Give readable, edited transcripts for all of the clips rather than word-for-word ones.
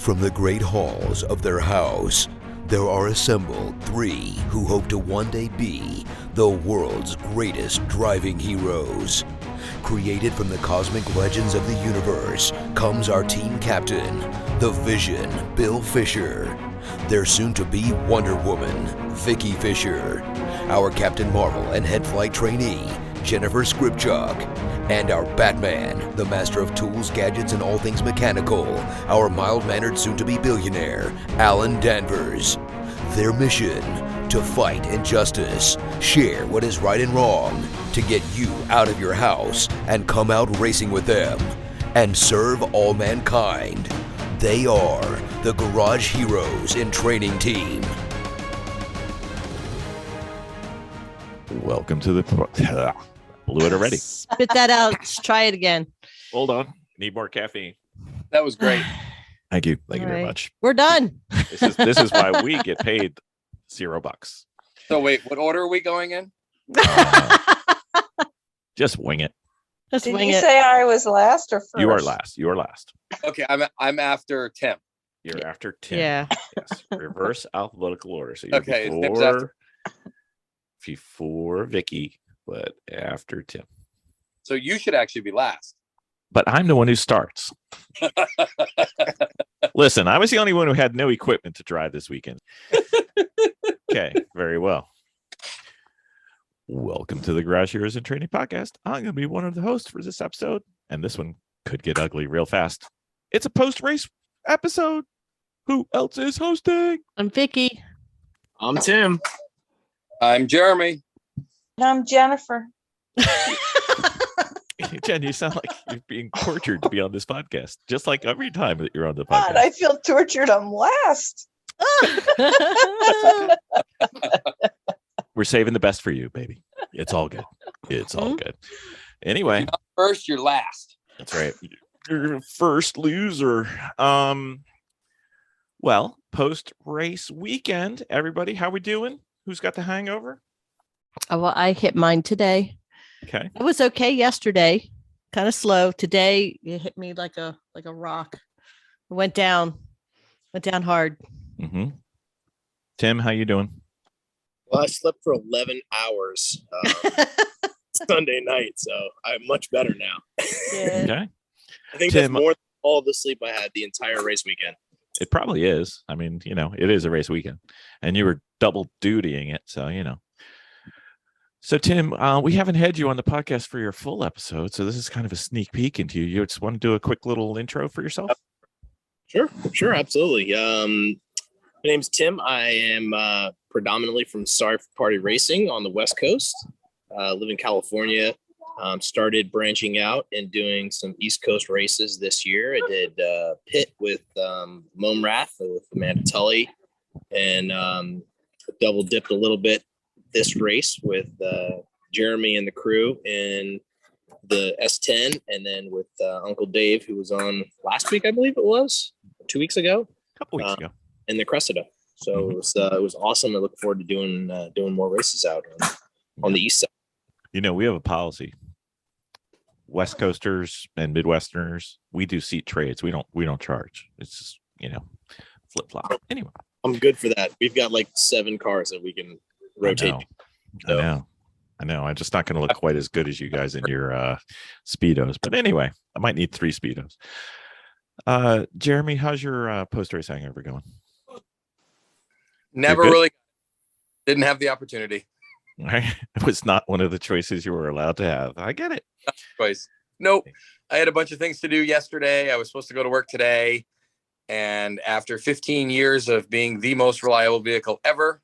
From the great halls of their house, there are assembled three who hope to one day be the world's greatest driving heroes. Created from the cosmic legends of the universe comes our team captain, the Vision, Bill Fisher. Their soon-to-be Wonder Woman, Vicki Fisher. Our Captain Marvel and head flight trainee, Jennifer Scripchuk. And our Batman, the master of tools, gadgets, and all things mechanical, our mild-mannered soon-to-be billionaire, Alan Danvers. Their mission, to fight injustice, share what is right and wrong, to get you out of your house and come out racing with them, and serve all mankind. They are the Garage Heroes in Training Team. Welcome to the... Blew it already. Spit that out. Let's try it again. Hold on. Need more caffeine. That was great. Thank you. Thank you very much. We're done. This is why we get paid $0. So wait, what order are we going in? Just wing it. Just Did wing you it. say I was last or first? You are last. You are last. Okay, I'm after Tim. You're after Tim. Yeah. Yes. Reverse alphabetical order. So you're Okay, Tim's after. before Vicki, but after Tim. So you should actually be last. But I'm the one who starts. Listen, I was the only one who had no equipment to drive this weekend. Okay, very well. Welcome to the Garage Heroes in Training Podcast. I'm going to be one of the hosts for this episode, and this one could get ugly real fast. It's a post-race episode. Who else is hosting? I'm Vicki. I'm Tim. I'm Jeremy. And I'm Jennifer. Jen, you sound like you're being tortured to be on this podcast, just like every time that you're on the God, podcast. I feel tortured. I'm last. We're saving the best for you, baby. It's all good. It's all good. Anyway. You're not first, you're last. That's right. You're first loser. Well, post-race weekend, everybody, how we doing? Who's got the hangover? Oh, well, I hit mine today. Okay. It was okay yesterday. Kind of slow. Today it hit me like a rock. It went down hard. Mm-hmm. Tim, how you doing? Well, I slept for 11 hours Sunday night, so I'm much better now. Yeah. Okay. I think Tim, that's more than all the sleep I had the entire race weekend. It probably is. I mean, it is a race weekend, and you were double dutying it, so So Tim, we haven't had you on the podcast for your full episode, so this is kind of a sneak peek into you. You just want to do a quick little intro for yourself? Sure, absolutely. My name's Tim. I am predominantly from Sorry for Party Racing on the West Coast. Live in California. Started branching out and doing some East Coast races this year. I did pit with Momrath with Amanda Tully, and double dipped a little bit this race with Jeremy and the crew in the S10, and then with Uncle Dave, who was on last week, I believe it was, 2 weeks ago. A couple weeks ago. In the Cressida. So it was awesome. I look forward to doing more races out on the east side. We have a policy. West Coasters and Midwesterners, we do seat trades. We don't charge. It's just, flip flop. Anyway, I'm good for that. We've got like 7 cars that we can rotate. I know. I'm just not going to look quite as good as you guys in your Speedos. But anyway, I might need 3 Speedos. Jeremy, how's your post-race hangover going? Never really didn't have the opportunity. Right? It was not one of the choices you were allowed to have. I get it. Not a choice. Nope. I had a bunch of things to do yesterday. I was supposed to go to work today. And after 15 years of being the most reliable vehicle ever,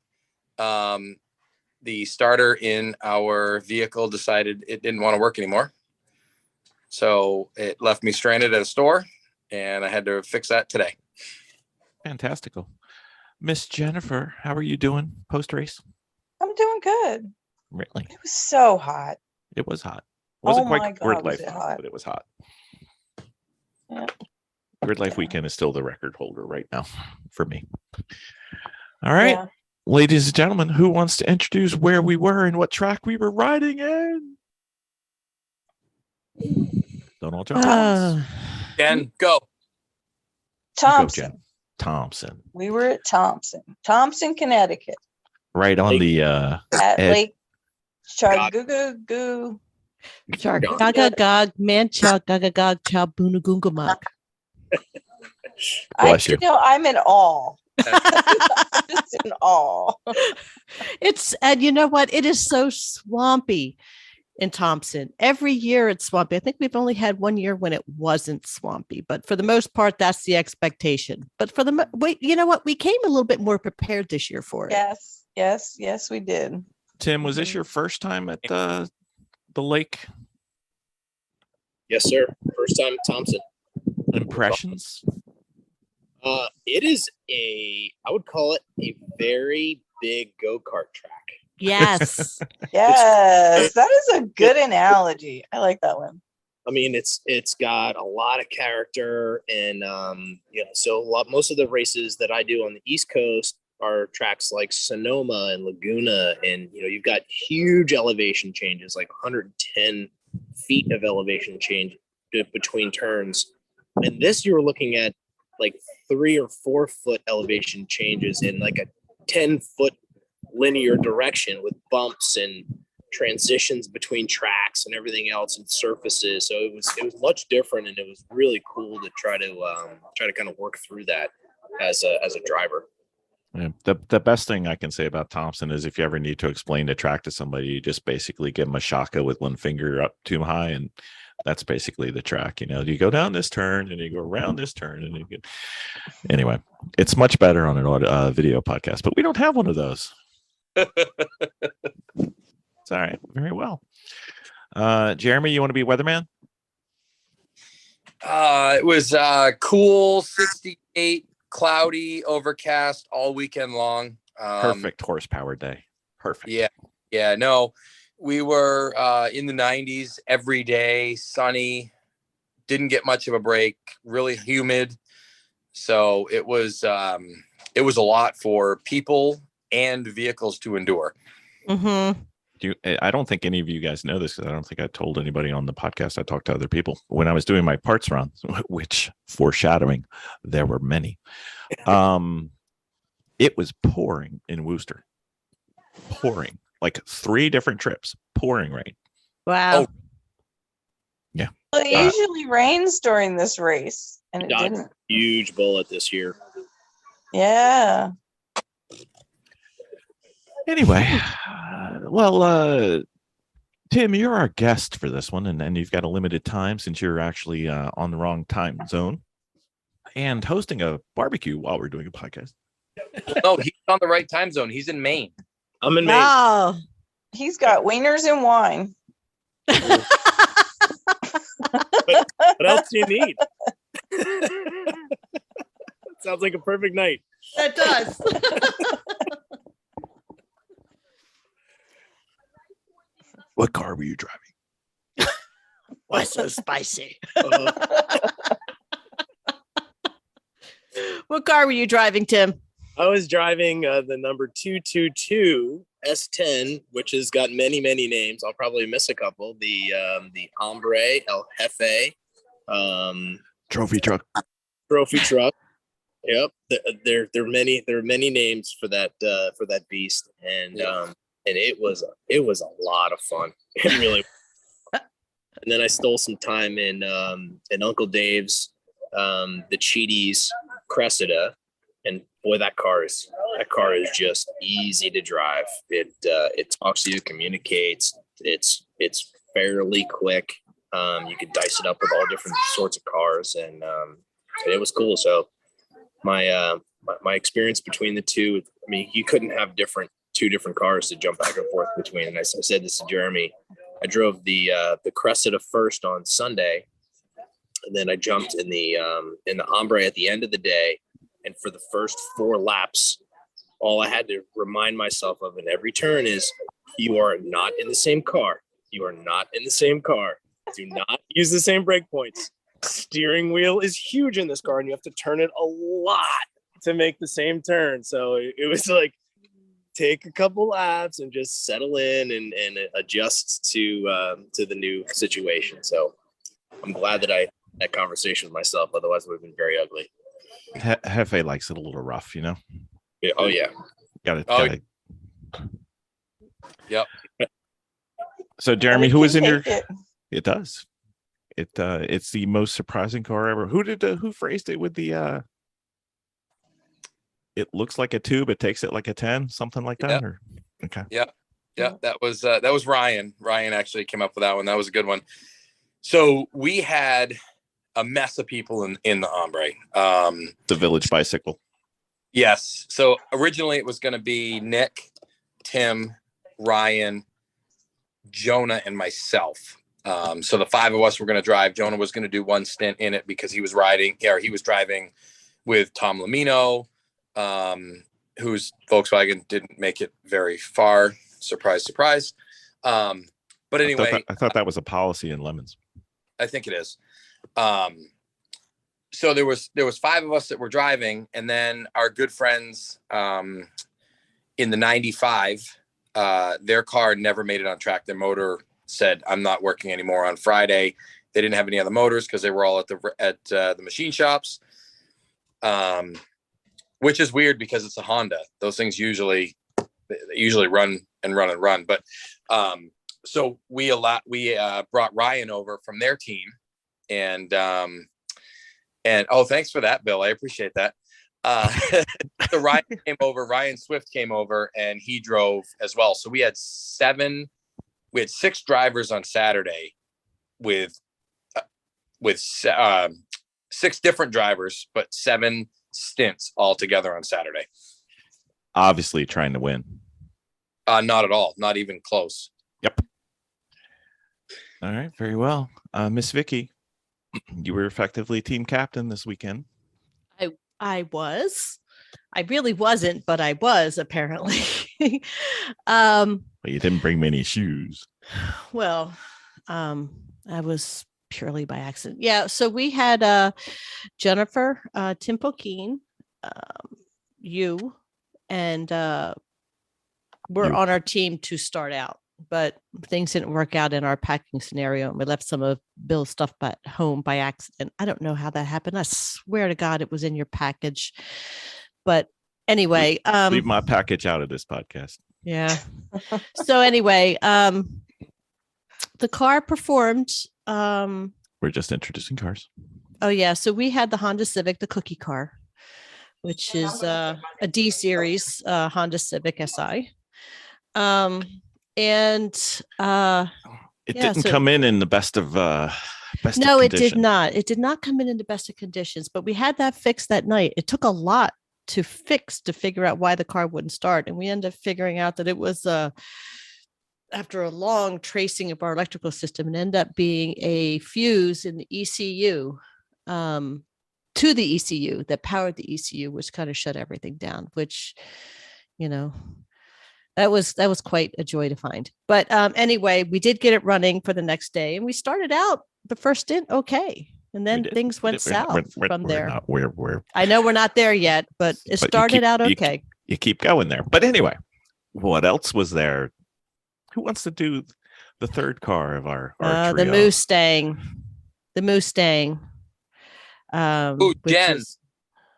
the starter in our vehicle decided it didn't want to work anymore. So it left me stranded at a store, and I had to fix that today. Fantastical. Miss Jennifer, how are you doing post-race? I'm doing good. Really? It was so hot. It was hot. It wasn't my quite God, GridLife, was it hot. but it was hot. Yeah. GridLife weekend is still the record holder right now for me. All right. Yeah. Ladies and gentlemen, who wants to introduce where we were and what track we were riding in? Donald Jones. Jen, go. Thompson. Thompson. We were at Thompson, Connecticut, Right on the at edge. Lake Chargugagoo. Gagagag, mancha, gagagag, cha, boonagoogamug. Bless you. I'm in awe. Just in awe. And you know what? It is so swampy in Thompson. Every year it's swampy. I think we've only had one year when it wasn't swampy, but for the most part, that's the expectation. But you know what? We came a little bit more prepared this year for it. Yes, we did. Tim, was this your first time at the lake? Yes, sir. First time at Thompson. Impressions? It is I would call it a very big go-kart track. Yes. Yes, that is a good analogy. I like that one. I mean, it's got a lot of character, and so most of the races that I do on the East Coast are tracks like Sonoma and Laguna, and you've got huge elevation changes, like 110 feet of elevation change between turns. And this, you were looking at like 3 or 4 foot elevation changes in like a 10-foot linear direction with bumps and transitions between tracks and everything else and surfaces. So it was much different, and it was really cool to try to kind of work through that as a driver. Yeah. The best thing I can say about Thompson is if you ever need to explain the track to somebody, you just basically give them a shaka with one finger up too high, and that's basically the track. You go down this turn and you go around this turn, and anyway, it's much better on an video podcast, but we don't have one of those. It's all right. Very well. Jeremy, you want to be weatherman? It was cool, 68, cloudy, overcast all weekend long. Perfect horsepower day. Perfect. Yeah. No, we were in the 90s every day, sunny, didn't get much of a break, really humid. So it was a lot for people and vehicles to endure. Mm-hmm. I don't think any of you guys know this, because I don't think I told anybody on the podcast. I talked to other people when I was doing my parts runs, which, foreshadowing, there were many. It was pouring in Worcester. Pouring. Like 3 different trips. Pouring rain. Wow. Oh. Yeah. Well, it usually rains during this race, and it didn't. Huge bullet this year. Yeah. Anyway, Tim, you're our guest for this one, and you've got a limited time since you're actually on the wrong time zone and hosting a barbecue while we're doing a podcast. No, he's on the right time zone. He's in Maine. I'm in Maine. Oh. He's got wieners and wine. What else do you need? Sounds like a perfect night. That does. What car were you driving? Why so spicy? What car were you driving, Tim? I was driving the number 222 S10, which has got many, many names. I'll probably miss a couple. The Hombre, El Jeffe, Trophy truck. trophy truck. Yep, there are many names for that beast, and it was a lot of fun. It really. And then I stole some time in Uncle Dave's, the Cheaties Cressida, and boy, that car is just easy to drive. It talks to you, communicates. It's fairly quick. You could dice it up with all different sorts of cars, and it was cool. So my experience between the two, I mean, you couldn't have two different cars to jump back and forth between. And I said this to Jeremy. I drove the Cressida first on Sunday, and then I jumped in the Hombre at the end of the day. And for the first 4 laps, all I had to remind myself of in every turn is, you are not in the same car. You are not in the same car. Do not use the same brake points. Steering wheel is huge in this car, and you have to turn it a lot to make the same turn. So it was like, take a couple laps and just settle in and adjust to the new situation. So I'm glad that I had that conversation with myself. Otherwise, it would have been very ugly. Jeffe likes it a little rough, you know. Yeah. Oh yeah. Got it. Oh, yep. So Jeremy, But it who was can in your? take it. It does. It's the most surprising car ever. Who phrased it with the? It looks like a 2, but takes it like a 10, something like that. Yep. Or okay. Yeah. That was Ryan. Ryan actually came up with that one. That was a good one. So we had a mess of people in the Hombre. The Village Bicycle. Yes. So originally it was going to be Nick, Tim, Ryan, Jonah, and myself. So the 5 of us were going to drive. Jonah was going to do one stint in it because he was driving with Tom Lamino, whose Volkswagen didn't make it very far. Surprise, surprise. But anyway, I thought that was a policy in Lemons. I think it is. So there was 5 of us that were driving, and then our good friends in the 95, their car never made it on track. Their motor said, "I'm not working anymore" on Friday. They didn't have any other motors because they were all at the machine shops, which is weird because it's a Honda. Those things usually run and run and run. But so we brought Ryan over from their team, and oh, thanks for that, Bill. I appreciate that. So Ryan Swift came over, and he drove as well. So we had 6 drivers on Saturday with 6 different drivers, but 7 stints all together on Saturday. Obviously trying to win. Not at all. Not even close. Yep. All right. Very well. Miss Vicki, you were effectively team captain this weekend. I was. I really wasn't, but I was apparently. But you didn't bring many shoes. Well, I was purely by accident. Yeah. So we had Jennifer, Tim Pokeen, you, and we're on our team to start out, but things didn't work out in our packing scenario. And we left some of Bill's stuff at home by accident. I don't know how that happened. I swear to God, it was in your package. But anyway, leave my package out of this podcast. Yeah. So anyway, the car performed. We're just introducing cars. Oh yeah. So we had the Honda Civic, the cookie car, which is a D series Honda Civic SI. And it didn't come in the best of best. No, of it did not. It did not come in the best of conditions, but we had that fixed that night. It took a lot to fix to figure out why the car wouldn't start. And we ended up figuring out that it was after a long tracing of our electrical system, and ended up being a fuse in the ECU to the ECU that powered the ECU, which kind of shut everything down, which, you know, that was quite a joy to find. But anyway, we did get it running for the next day, and we started out the first stint okay, and then things went south from there. I know we're not there yet, but it started out okay. You keep going there. But anyway, what else was there? Who wants to do the third car of our trio? The MooStang. The MooStang.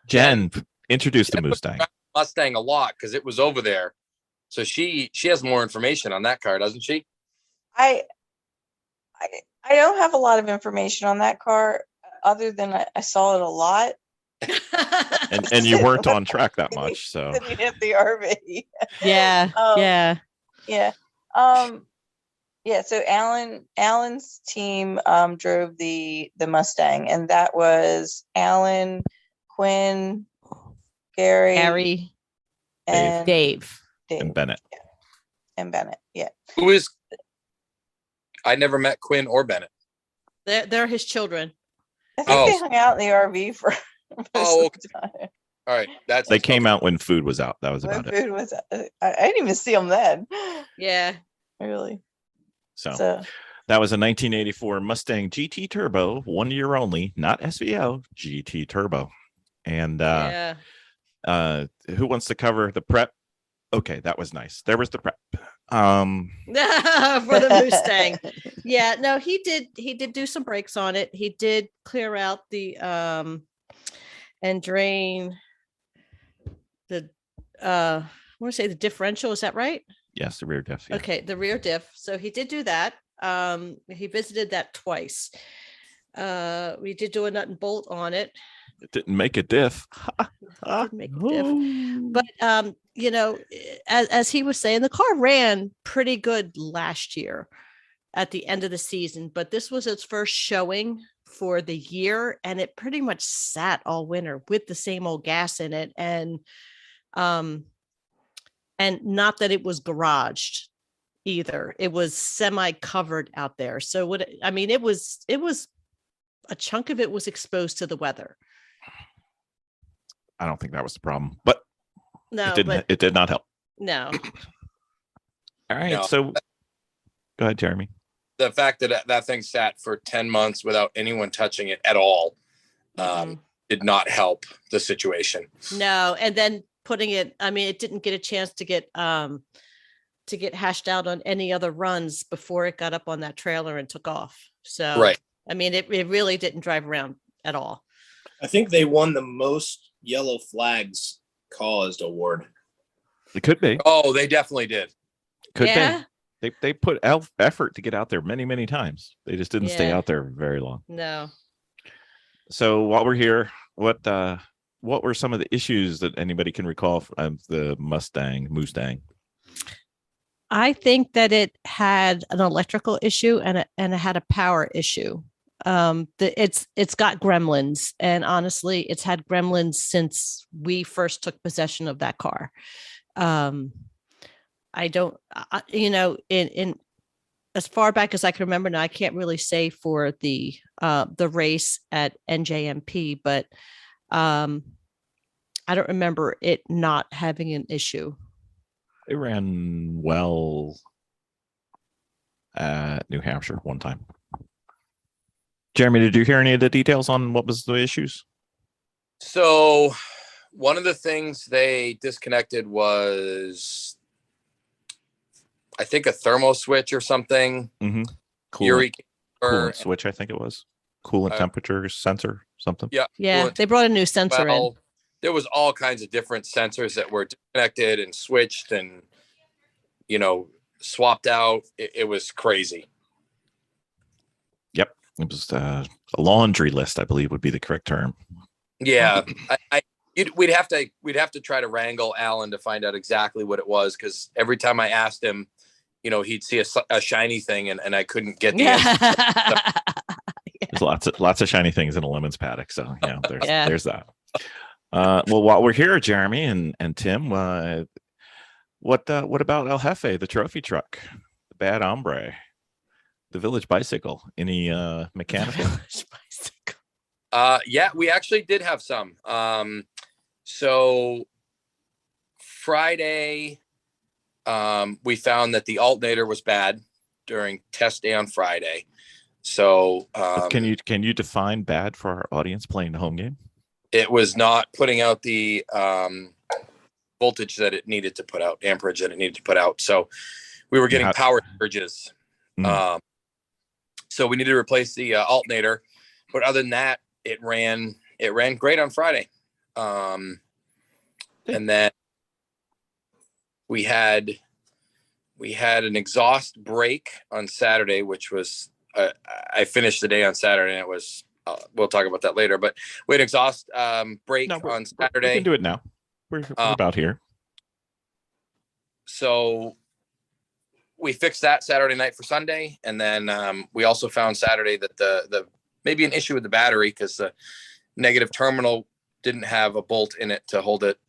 Jen introduced the MooStang. Mustang a lot because it was over there. So she has more information on that car, doesn't she? I don't have a lot of information on that car other than I saw it a lot. and you weren't on track that much, so we hit the RV. Yeah. So Alan's team drove the Mustang, and that was Alan, Quinn, Gary, and Dave. And Bennett. Yeah. And Bennett, yeah. Who is? I never met Quinn or Bennett. They're his children. I think they hung out in the RV for most of the time. All right, they came out when food was out. That was about it. Food was out. I didn't even see them then. Yeah, really. So that was a 1984 Mustang GT Turbo, 1 year only, not SVO, GT Turbo. And who wants to cover the prep? Okay, that was nice. There was the prep. For the MooStang. Yeah, no, he did do some brakes on it. He did clear out the and drain the I want to say the differential. Is that right? Yes, the rear diff. Yeah. Okay, the rear diff. So he did do that. He visited that twice. We did do a nut and bolt on it. It didn't make a diff. Didn't make a diff. But you know, as he was saying, the car ran pretty good last year at the end of the season, but this was its first showing for the year, and it pretty much sat all winter with the same old gas in it. And not that it was garaged either. It was semi-covered out there. So what I mean, it was a chunk of it was exposed to the weather. I don't think that was the problem, but No, it did not help. No. All right. No. So go ahead, Jeremy. The fact that that thing sat for 10 months without anyone touching it at all did not help the situation. No. And then putting it, I mean, it didn't get a chance to get hashed out on any other runs before it got up on that trailer and took off. So, Right. I mean, it really didn't drive around at all. I think they won the most yellow flags caused award. It could be. Oh, they definitely did. Could Yeah. be. They put effort to get out there many, many times. They just didn't stay Yeah. out there very long. No. So while we're here, what were some of the issues that anybody can recall of the MooStang? I think that it had an electrical issue and it had a power issue. It's got gremlins, and honestly, it's had gremlins since we first took possession of that car. I don't, you know, in as far back as I can remember now, I can't really say for the race at NJMP, but I don't remember it not having an issue. It ran well at New Hampshire one time. Jeremy, did you hear any of the details on what was the issues? So one of the things they disconnected was, I think, a thermo switch or something. Mm-hmm. Coolant Switch, I think it was. Coolant temperature sensor, something. Yeah. Yeah, they brought a new sensor in. There was all kinds of different sensors that were disconnected and switched and, you know, swapped out. It was crazy. Yep. It was a laundry list, I believe would be the correct term. Yeah. We'd have to try to wrangle Alan to find out exactly what it was, because every time I asked him, you know, he'd see a shiny thing and I couldn't get the answer. There's lots of shiny things in a lemons paddock. So, you know, there's that. Well, while we're here, Jeremy and Tim, what about El Jeffe, the trophy truck, the bad hombre, the village bicycle? Any mechanical? Village bicycle. Yeah, we actually did have some. So Friday, we found that the alternator was bad during test day on Friday. So can you define bad for our audience playing the home game? It was not putting out the voltage that it needed to put out, amperage that it needed to put out. So we were getting power surges. So we needed to replace the alternator. But other than that, it ran great on Friday. And then we had an exhaust break on Saturday, which was I finished the day on Saturday, and it was we'll talk about that later, but we had an exhaust break on Saturday. We can do it now. We're about here. So we fixed that Saturday night for Sunday, and then we also found Saturday that the maybe an issue with the battery, because the negative terminal didn't have a bolt in it to hold it,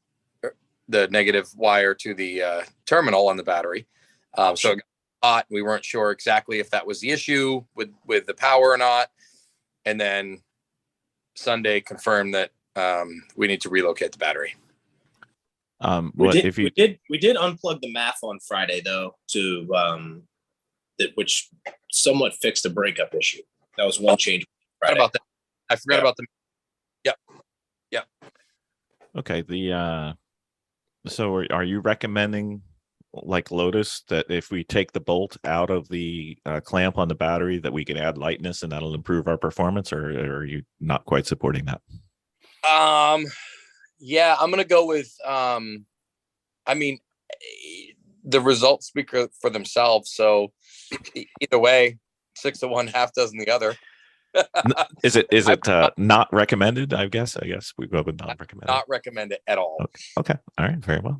the negative wire to the terminal on the battery. So it got hot. We weren't sure exactly if that was the issue with the power or not. And then Sunday confirmed that we need to relocate the battery. We did unplug the math on Friday though, which somewhat fixed the breakup issue. That was one change. Forgot about that. I forgot about the. Yep. Okay. So are you recommending, like Lotus, that if we take the bolt out of the clamp on the battery, that we can add lightness and that'll improve our performance, or are you not quite supporting that? Yeah, I'm gonna go with I mean, the results speak for themselves. So either way, 6 of one, half dozen the other. Is it not recommended? I guess we go with not recommended. Not recommend it at all. Okay. All right. Very well.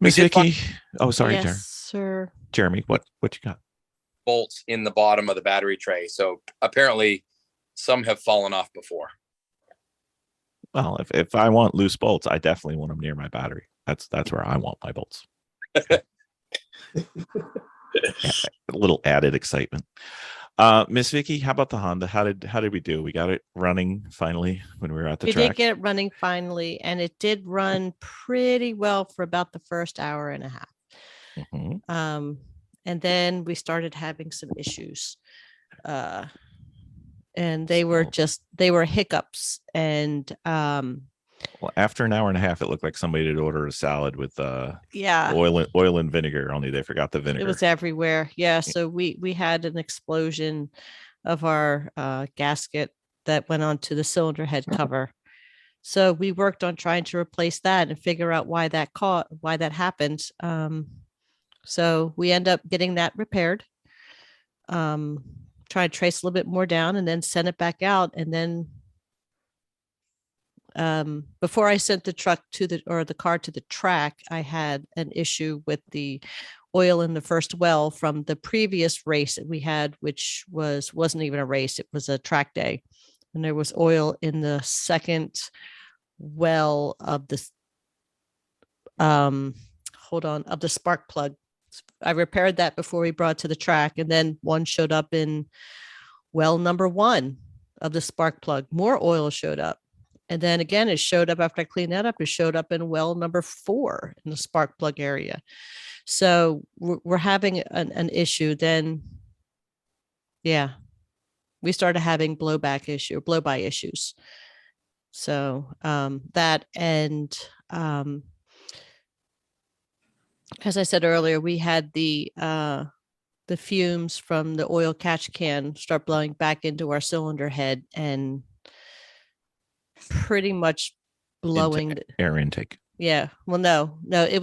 We Miss did Vicki. Oh, sorry, Yes, sir. Jeremy. What you got? Bolts in the bottom of the battery tray. So apparently some have fallen off before. Well, if I want loose bolts, I definitely want them near my battery. That's where I want my bolts. A little added excitement. Miss Vicki, how about the Honda? How did we do? We got it running finally when we were at the track. We did get it running finally, and it did run pretty well for about the first hour and a half. Mm-hmm. And then we started having some issues. And they were hiccups. And well, after an hour and a half, it looked like somebody had ordered a salad with yeah, oil and vinegar, only they forgot the vinegar. it was everywhere. Yeah. So we had an explosion of our gasket that went onto the cylinder head cover. So we worked on trying to replace that and figure out why that happened. So we end up getting that repaired. Try to trace a little bit more down and then send it back out. And then before I sent the car to the track, I had an issue with the oil in the first well from the previous race that we had, which wasn't even a race. It was a track day. And there was oil in the second well of the, of the spark plug. I repaired that before we brought it to the track. And then one showed up in well number 1 of the spark plug. More oil showed up. And then again, it showed up after I cleaned that up. It showed up in well number 4 in the spark plug area. So we're having an issue. Then, yeah, we started having blow-by issues. So that and as I said earlier, we had the fumes from the oil catch can start blowing back into our cylinder head and pretty much blowing into air intake. Yeah. Well, no, it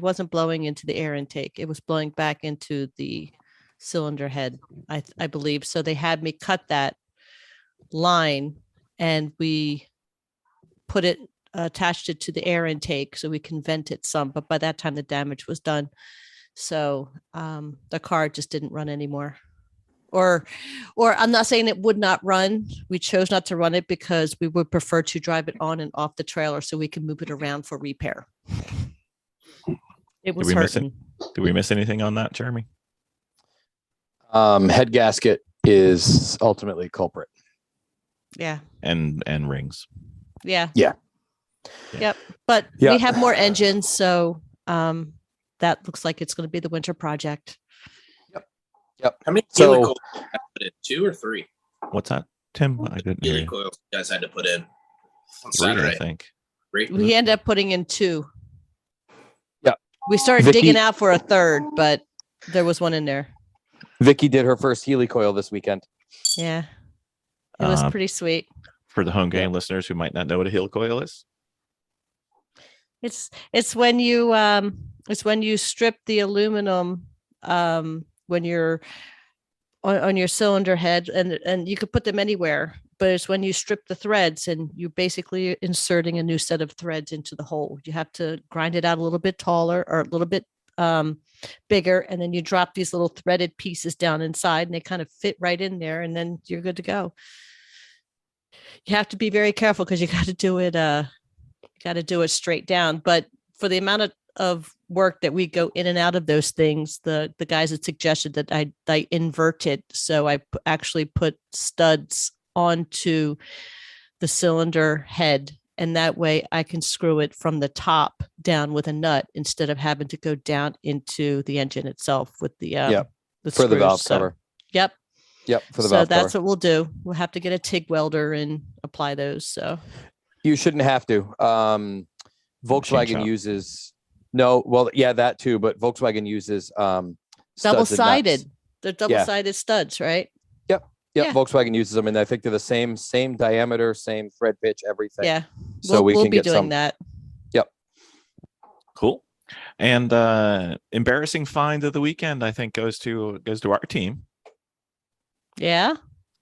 wasn't blowing into the air intake. It was blowing back into the cylinder head, I believe. So they had me cut that line and we attached it to the air intake so we can vent it some, but by that time the damage was done. So the car just didn't run anymore. Or I'm not saying it would not run. We chose not to run it because we would prefer to drive it on and off the trailer so we can move it around for repair. It was hurting. Did we miss anything on that, Jeremy? Head gasket is ultimately culprit. Yeah. And rings. Yeah. Yeah. Yep. But we have more engines, so that looks like it's going to be the winter project. Yep. How many helicoils did you put in? 2 or 3? What's that, Tim? I didn't hear you. Helicoils you guys had to put in on 3, Saturday. I think. 3? We ended up putting in 2. Yeah. We started Vicki, digging out for a third, but there was one in there. Vicki did her first helicoil this weekend. Yeah. It was pretty sweet. For the home game listeners who might not know what a helicoil is. It's when you strip the aluminum when you're on your cylinder head, and you could put them anywhere, but it's when you strip the threads and you basically inserting a new set of threads into the hole. You have to grind it out a little bit taller or a little bit bigger, and then you drop these little threaded pieces down inside and they kind of fit right in there, and then you're good to go. You have to be very careful because you got to do it straight down. But for the amount of work that we go in and out of those things, the guys had suggested that I invert it. So I actually put studs onto the cylinder head, and that way I can screw it from the top down with a nut instead of having to go down into the engine itself with the for screws. the valve cover. Yep. For the so valve that's cover. what we'll do. We'll have to get a TIG welder and apply those. So You shouldn't have to. Volkswagen uses that too, but Volkswagen uses double-sided. studs. They're double-sided studs, right? Yep. Yep, Yeah. Volkswagen uses them, and I think they're the same diameter, same thread pitch, everything. Yeah. So we we'll can be get doing some. that. Yep. Cool. And embarrassing find of the weekend, I think, goes to our team. Yeah.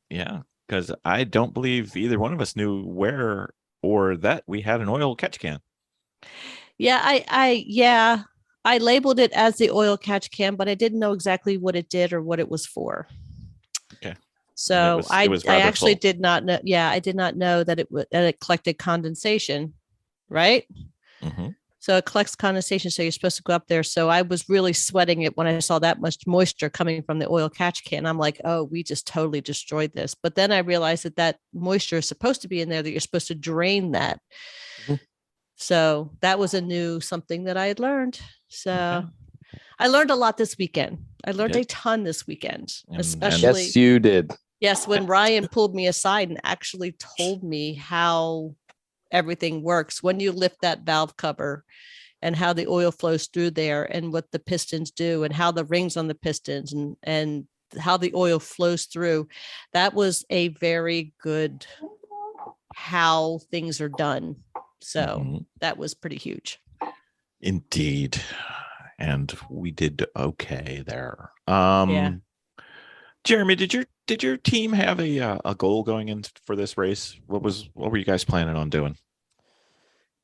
Yeah, because I don't believe either one of us knew where or that we had an oil catch can. Yeah. I labeled it as the oil catch can, but I didn't know exactly what it did or what it was for. Okay. So it was I rather actually full. did not know. Yeah, I did not know that it collected condensation, right? Mm-hmm. So it collects condensation. So you're supposed to go up there. So I was really sweating it when I saw that much moisture coming from the oil catch can. I'm like, oh, we just totally destroyed this. But then I realized that moisture is supposed to be in there, that you're supposed to drain that. Mhm. So that was a new something that I had learned. So Okay. I learned a lot this weekend. I learned did. a ton this weekend, And- especially. Yes, you did. Yes, when Ryan pulled me aside and actually told me how everything works when you lift that valve cover and how the oil flows through there and what the pistons do and how the rings on the pistons and how the oil flows through. That was a very good how things are done. So Mhm. that was pretty huge. Indeed. And we did okay there. Yeah. Jeremy, did your team have a goal going in for this race? What were you guys planning on doing?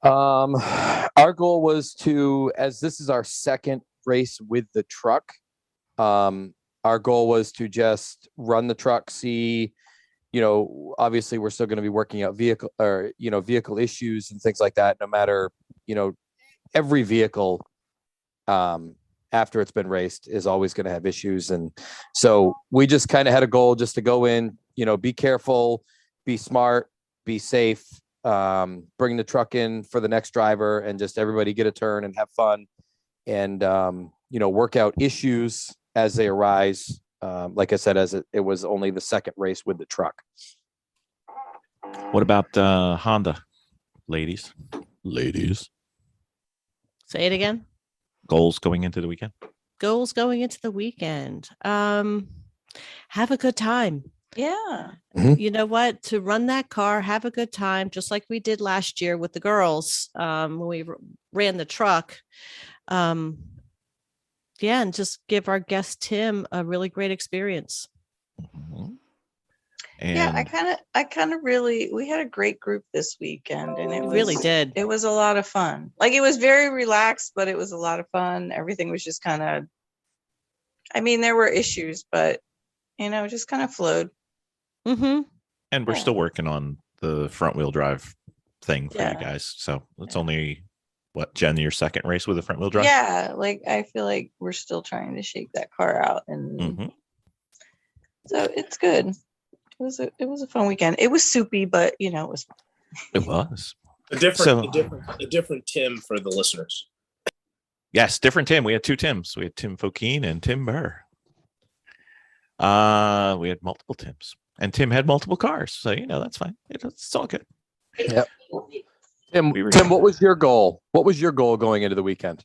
Our goal was to, as this is our second race with the truck, our goal was to just run the truck, see, obviously we're still going to be working out vehicle issues and things like that, no matter, every vehicle, after it's been raced is always going to have issues. And so we just kind of had a goal just to go in, be careful, be smart, be safe, bring the truck in for the next driver and just everybody get a turn and have fun and, work out issues as they arise. Like I said, as it was only the second race with the truck. What about Honda, ladies? Say it again. Goals going into the weekend? Goals going into the weekend. Have a good time. Yeah. You know what? To run that car, have a good time, just like we did last year with the girls when we ran the truck. And just give our guest Tim a really great experience. Mhm. Yeah, And I kind of really, we had a great group this weekend and it really did. It was a lot of fun. Like it was very relaxed, but it was a lot of fun. Everything was just kind of, there were issues, but just kind of flowed. Mm-hmm. and we're Yeah. still working on the front wheel drive thing for Yeah. you guys. So it's only Jen, your second race with a front wheel drive? Yeah, like I feel like we're still trying to shake that car out, and so it's good. It was a fun weekend. It was soupy, but it was fun. It was A different Tim for the listeners. Yes, different Tim. We had two Tims. We had Tim Fokine and Tim Burr. We had multiple Tims, and Tim had multiple cars, so that's fine. It's all good. Yep. Tim, what was your goal? What was your goal going into the weekend?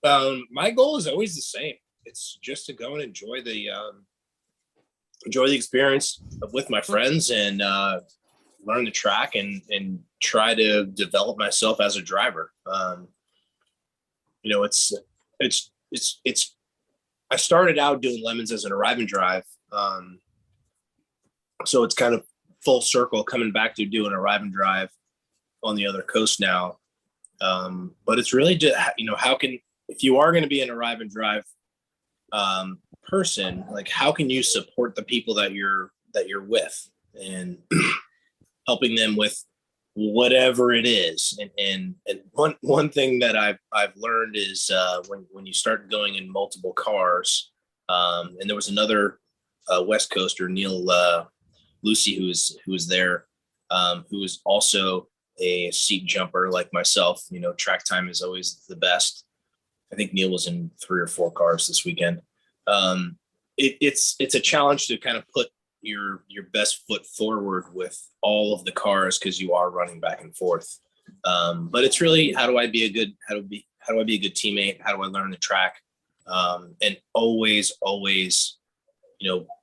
My goal is always the same. It's just to go and enjoy the experience with my friends and learn the track and try to develop myself as a driver. It's I started out doing lemons as an arrive and drive. So it's kind of full circle coming back to doing arrive and drive on the other coast now. But it's really just, if you are going to be an arrive and drive person, like how can you support the people that you're with and helping them with whatever it is. And one thing that I've learned is when you start going in multiple cars, and there was another West Coaster, Neil Lucy, who was there, who was also a seat jumper like myself. Track time is always the best. I think Neil was in 3 or 4 cars this weekend. It's a challenge to kind of put your best foot forward with all of the cars because you are running back and forth. But it's really how do I be a good teammate? How do I learn the track? And always,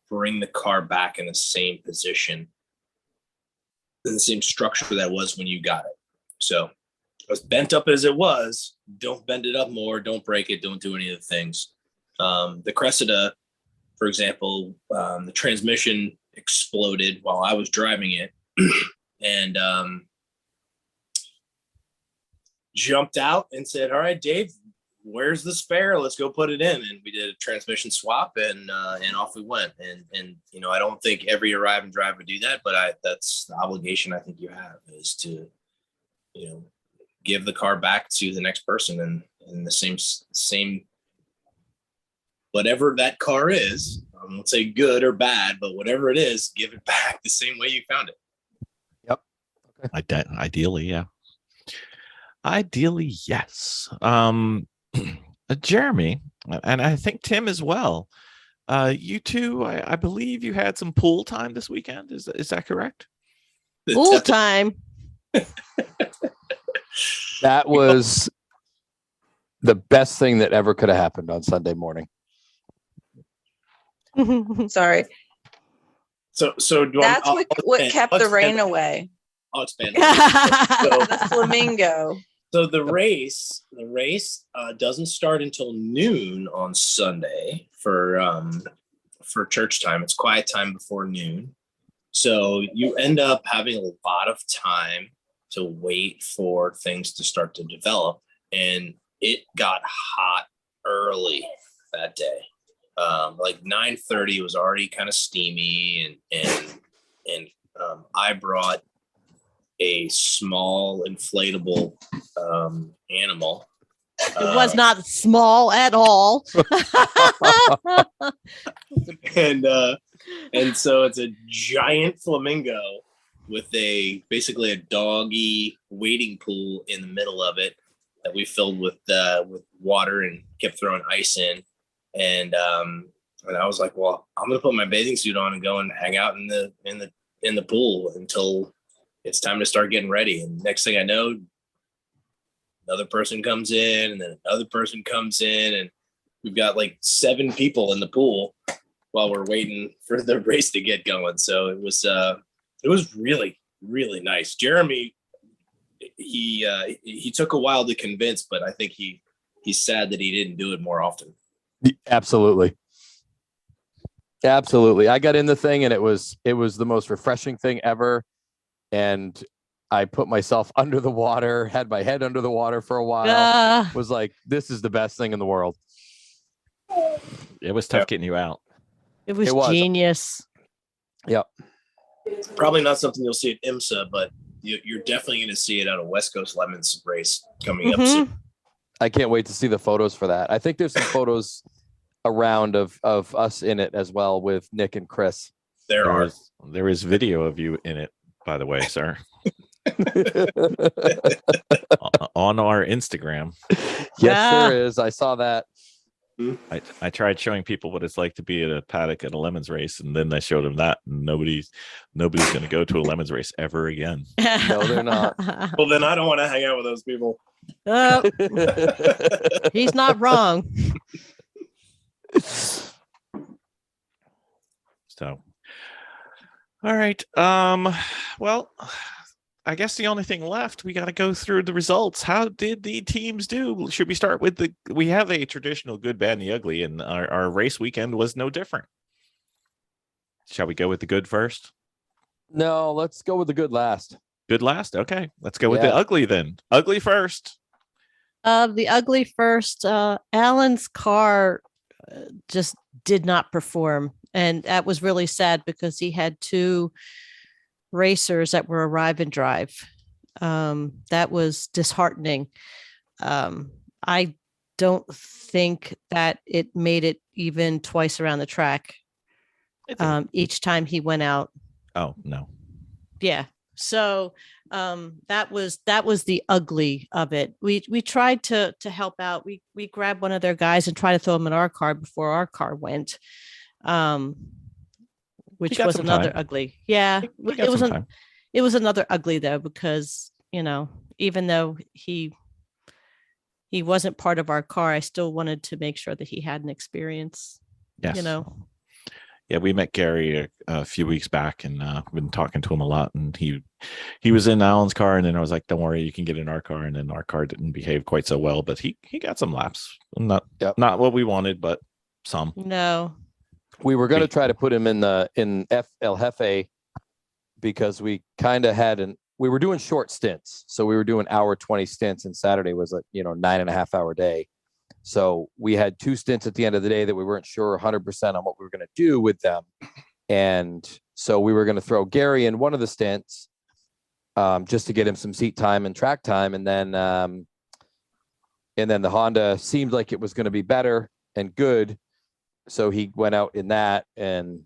bring the car back in the same position, the same structure that was when you got it. So as bent up as it was, don't bend it up more, don't break it, don't do any of the things. The Cressida, for example, the transmission exploded while I was driving it and jumped out and said, all right, Dave, where's the spare? Let's go put it in. And we did a transmission swap and off we went. And, you know, I don't think every arrive and drive would do that, but that's the obligation I think you have is to, you know, give the car back to the next person and in the same, whatever that car is, I won't say good or bad, but whatever it is, give it back the same way you found it. Yep. Okay. Ideally, yeah. Ideally, yes. Jeremy, and I think Tim as well. You two, I believe you had some pool time this weekend. Is that correct? Pool time. That was the best thing that ever could have happened on Sunday morning. Sorry. So That's what kept the rain away. I'll expand. The flamingo. So the race doesn't start until noon on Sunday for church time. It's quiet time before noon. So you end up having a lot of time to wait for things to start to develop. And it got hot early that day. Like 9:30 was already kind of steamy and I brought a small inflatable animal. It was not small at all. And so it's a giant flamingo with basically a doggy wading pool in the middle of it that we filled with water and kept throwing ice in. And I was like, well, I'm gonna put my bathing suit on and go and hang out in the pool until it's time to start getting ready. And next thing I know, another person comes in and then another person comes in and we've got like 7 people in the pool while we're waiting for the race to get going. So it was really, really nice. Jeremy, he took a while to convince, but I think he's sad that he didn't do it more often. Absolutely. I got in the thing and it was the most refreshing thing ever. And I put myself under the water, had my head under the water for a while. Was like, this is the best thing in the world. It was tough getting you out. It was genius. Yep. Probably not something you'll see at IMSA, but you're definitely going to see it at a West Coast Lemons race coming up soon. I can't wait to see the photos for that. I think there's some photos around of us in it as well with Nick and Chris. There is video of you in it, by the way, sir. On our Instagram. Yes, there is. I saw that. I tried showing people what it's like to be at a paddock at a Lemons race, and then I showed them that, and nobody's going to go to a Lemons race ever again. No, they're not. Well, then I don't want to hang out with those people. He's not wrong. So, all right. Well, I guess the only thing left, we got to go through the results. How did the teams do? Should we start with we have a traditional good, bad, and the ugly, and our race weekend was no different. Shall we go with the good first? No, let's go with the good last. Good last? Okay. Let's go with the ugly then. Ugly first. The ugly first. Alan's car just did not perform. And that was really sad because he had 2 racers that were arrive and drive. That was disheartening. I don't think that it made it even twice around the track. Each time he went out. Oh, no. Yeah. So that was the ugly of it. We tried to help out. We grabbed one of their guys and tried to throw him in our car before our car went. Which was another ugly. Yeah. It was another ugly though, because, you know, even though he wasn't part of our car, I still wanted to make sure that he had an experience. Yes. You know. Yeah, we met Gary a few weeks back, and been talking to him a lot. And he was in Alan's car, and then I was like, "Don't worry, you can get in our car." And then our car didn't behave quite so well, but he got some laps. Not what we wanted, but some. No. We were going to try to put him in El Jefe because we kind of we were doing short stints. So we were doing hour 20 stints, and Saturday was a 9.5 hour day. So we had 2 stints at the end of the day that we weren't sure 100% on what we were going to do with them. And so we were going to throw Gary in one of the stints just to get him some seat time and track time. And then the Honda seemed like it was going to be better and good. So he went out in that. And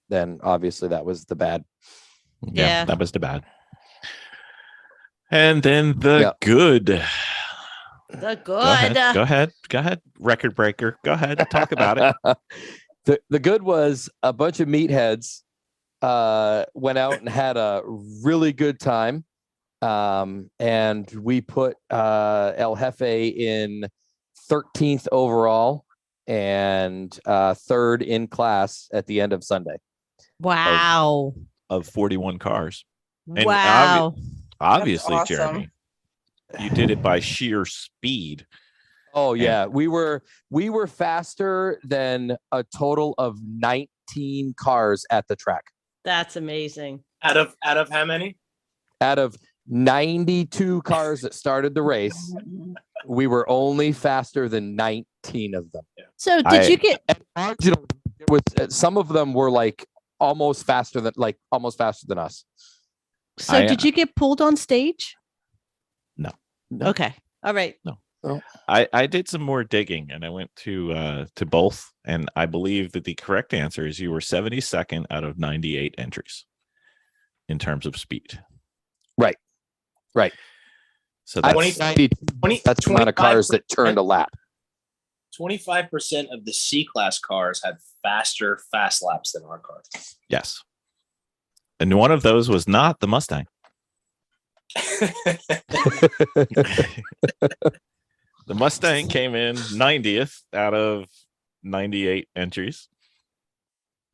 then obviously that was the bad. Yeah. That was the bad. And then the good. The good. Go ahead. Record breaker. Go ahead. Talk about it. The good was a bunch of meatheads went out and had a really good time. And we put El Jefe in 13th overall and 3rd in class at the end of Sunday. Wow. Of 41 cars. And wow. Obviously, That's awesome. Jeremy, you did it by sheer speed. Oh yeah, we were faster than a total of 19 cars at the track. That's amazing. Out of how many? Out of 92 cars that started the race, we were only faster than 19 of them. So did you get some of them were like almost faster than us. So did you get pulled on stage? No. Okay. All right. No. I did some more digging, and I went to both, and I believe that the correct answer is you were 72nd out of 98 entries in terms of speed. Right. So that's 20, that's the amount of cars that turned a lap. 25% of the C-class cars had faster fast laps than our cars. Yes. And one of those was not the Mustang. The Mustang came in 90th out of 98 entries.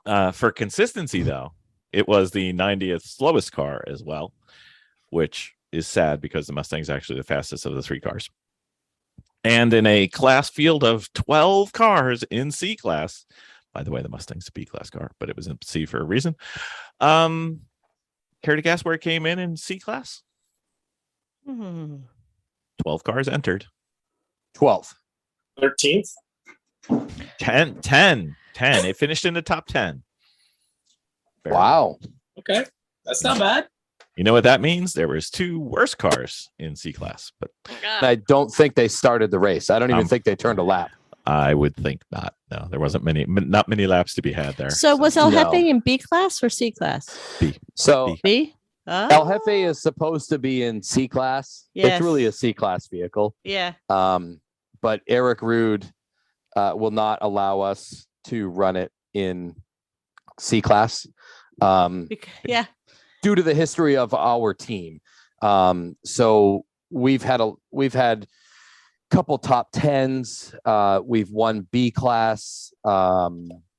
For consistency, though, it was the 90th slowest car as well, which is sad because the Mustang is actually the fastest of the 3 cars. And in a class field of 12 cars in C class, by the way, the Mustang's a B class car, but it was in C for a reason. Care to guess where it came in C class? 12 cars entered. 12. 13th? 10. It finished in the top 10. Wow. Okay. That's not bad. You know what that means? There was 2 worse cars in C class, but I don't think they started the race. I don't even think they turned a lap. I would think not. No, there wasn't not many laps to be had there. So was El Jefe in B class or C class? B. So B? El Jefe is supposed to be in C class. Yes. It's really a C class vehicle. Yeah. But Eric Rude will not allow us to run it in C class. Yeah. Due to the history of our team. So we've had a couple top 10s. We've won B class.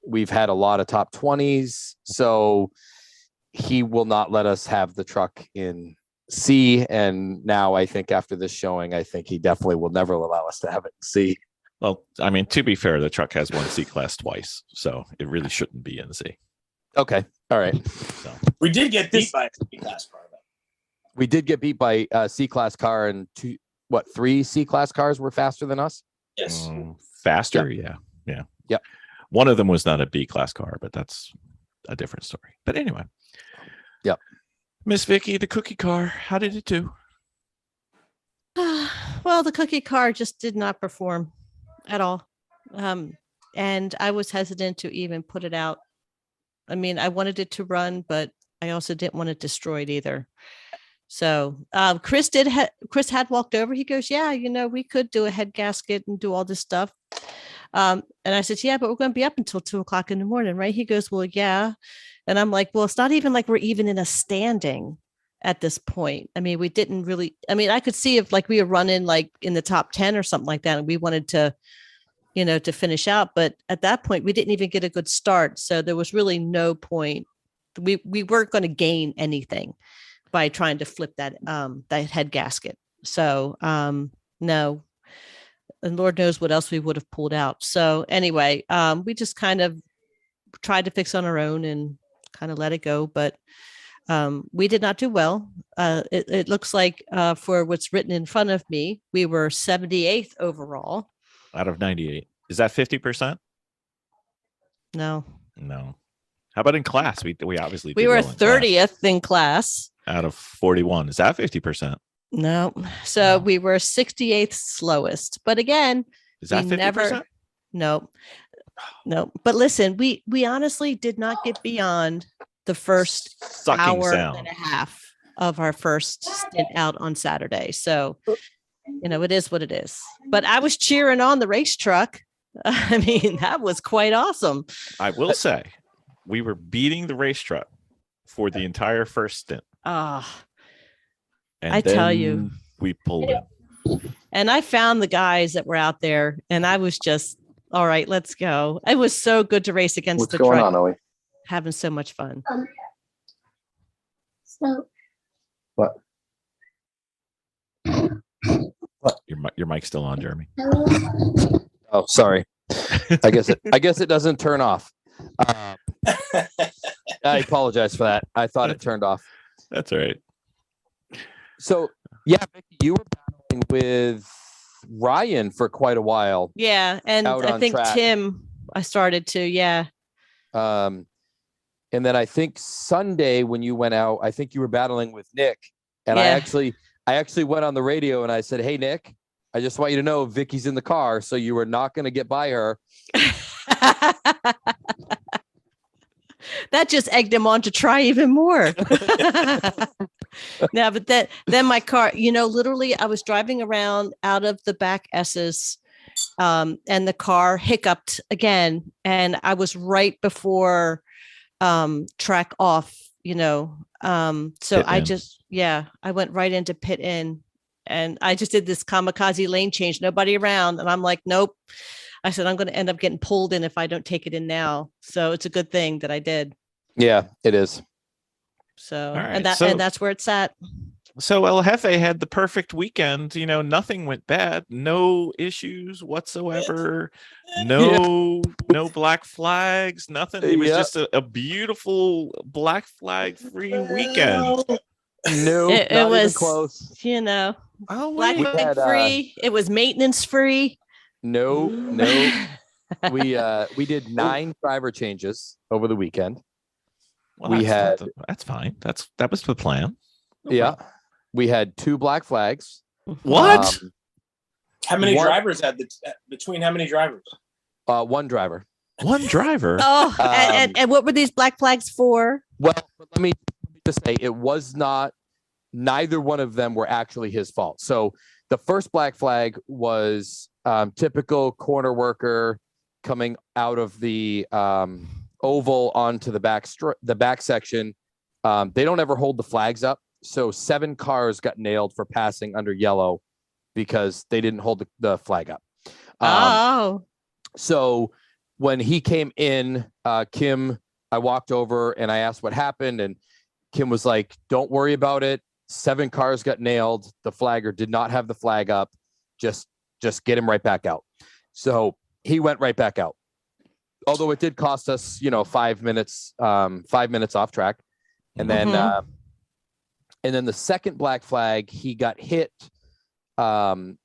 We've had a lot of top 20s. So he will not let us have the truck in C. And now I think after this showing, I think he definitely will never allow us to have it in C. Well, I mean, to be fair, the truck has won C class twice, so it really shouldn't be in C. Okay. All right. So We did get beat by a C-class car, though. We did get beat by a C-class car, and 3 C-class cars were faster than us? Yes. Faster? Yep. Yeah. Yep. One of them was not a B class car, but that's a different story. But anyway. Yep. Miss Vicki, the cookie car, how did it do? Well, the cookie car just did not perform at all. And I was hesitant to even put it out. I mean, I wanted it to run, but I also didn't want it destroyed either. So Chris had walked over. He goes, yeah, we could do a head gasket and do all this stuff. And I said, yeah, but we're going to be up until 2:00 in the morning, right? He goes, well, yeah. And I'm like, well, it's not even like we're even in a standing at this point. I mean, we didn't really, I mean, I could see if like we were running like in the top 10 or something like that, and we wanted to to finish out. But at that point, we didn't even get a good start. So there was really no point. We weren't going to gain anything by trying to flip that head gasket. So no, and Lord knows what else we would have pulled out. So anyway, we just kind of tried to fix on our own and kind of let it go. But we did not do well. It looks like for what's written in front of me, we were 78th overall. Out of 98. Is that 50%? No. How about in class? We obviously we did were well in class. 30th in class. Out of 41. Is that 50%? No. So we were 68th slowest. But again, is that 50%? No. But listen, we honestly did not get beyond the first hour and a half of our first stint out on Saturday. So, it is what it is. But I was cheering on the race truck. I mean, that was quite awesome. I will say, we were beating the race truck for the entire first stint. I tell you, we pulled it. And I found the guys that were out there, and I was just, all right, let's go. It was so good to race against What's the going truck. on, Ollie? Having so much fun. So what? Your mic's still on, Jeremy. Oh, sorry. I guess it doesn't turn off. I apologize for that. I thought it turned off. That's all right. So yeah, Vicki, you were battling with Ryan for quite a while. Yeah, and I think track. Tim, I started to, yeah. And then I think Sunday when you went out, I think you were battling with Nick. And Yeah. I actually went on the radio and I said, "Hey Nick, I just want you to know Vicky's in the car, so you were not going to get by her." That just egged him on to try even more. No, but then my car, literally I was driving around out of the back S's, and the car hiccuped again. And I was right before track off, so I went right into pit in, and I just did this kamikaze lane change, nobody around. And I'm like, nope. I said, I'm going to end up getting pulled in if I don't take it in now. So it's a good thing that I did. Yeah, it is. So, Right, and that's where it's at. So El Jefe had the perfect weekend. Nothing went bad. No issues whatsoever. No black flags. Nothing. It was just a beautiful black flag free weekend. No, It not was even close. Black flag free. It was maintenance free. No. We did 9 driver changes over the weekend. Well, that's fine. That was the plan. Yeah. We had 2 black flags. What? How many drivers between how many drivers? 1 driver. One driver. Oh, and what were these black flags for? Well, let me just say it was neither one of them were actually his fault. So the first black flag was typical corner worker coming out of the oval onto the back section. They don't ever hold the flags up. So 7 cars got nailed for passing under yellow because they didn't hold the flag up. So when he came in, Kim, I walked over and I asked what happened. And Kim was like, "Don't worry about it. 7 cars got nailed. The flagger did not have the flag up. Just get him right back out." So he went right back out. Although it did cost us, 5 minutes off track. And then, and then the second black flag, he got hit from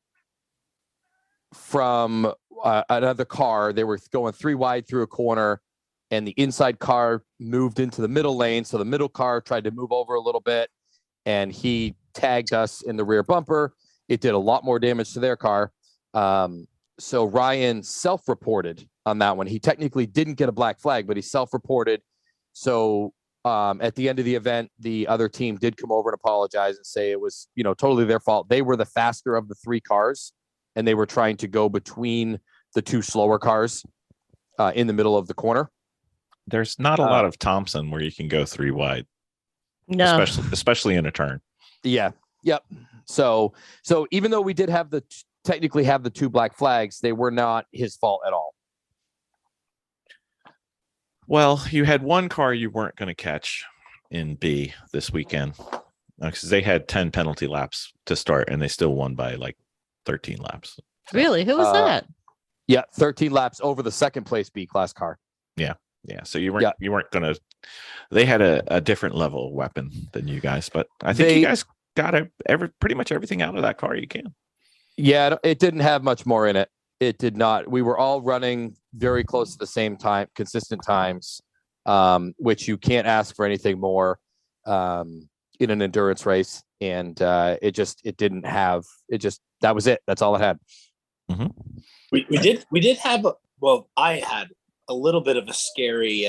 another car. They were going 3 wide through a corner, and the inside car moved into the middle lane. So the middle car tried to move over a little bit, and he tagged us in the rear bumper. It did a lot more damage to their car. So Ryan self-reported on that one. He technically didn't get a black flag, but he self-reported. So at the end of the event, the other team did come over and apologize and say it was, totally their fault. They were the faster of the 3 cars, and they were trying to go between the 2 slower cars in the middle of the corner. There's not a lot of Thompson where you can go 3 wide. No, especially in a turn. Yeah. Yep. So even though we did have the technically have the 2 black flags. They were not his fault at all. Well, you had one car you weren't going to catch in B this weekend because they had 10 penalty laps to start and they still won by like 13 laps. Really? Who was that? Yeah, 13 laps over the second place B class car. Yeah. So you weren't going to. They had a different level weapon than you guys, but I think you guys got pretty much everything out of that car you can. Yeah, it didn't have much more in it. It did not. We were all running very close to the same time, consistent times, which you can't ask for anything more in an endurance race. And that was it. That's all it had. Mm-hmm. We did have I had a little bit of a scary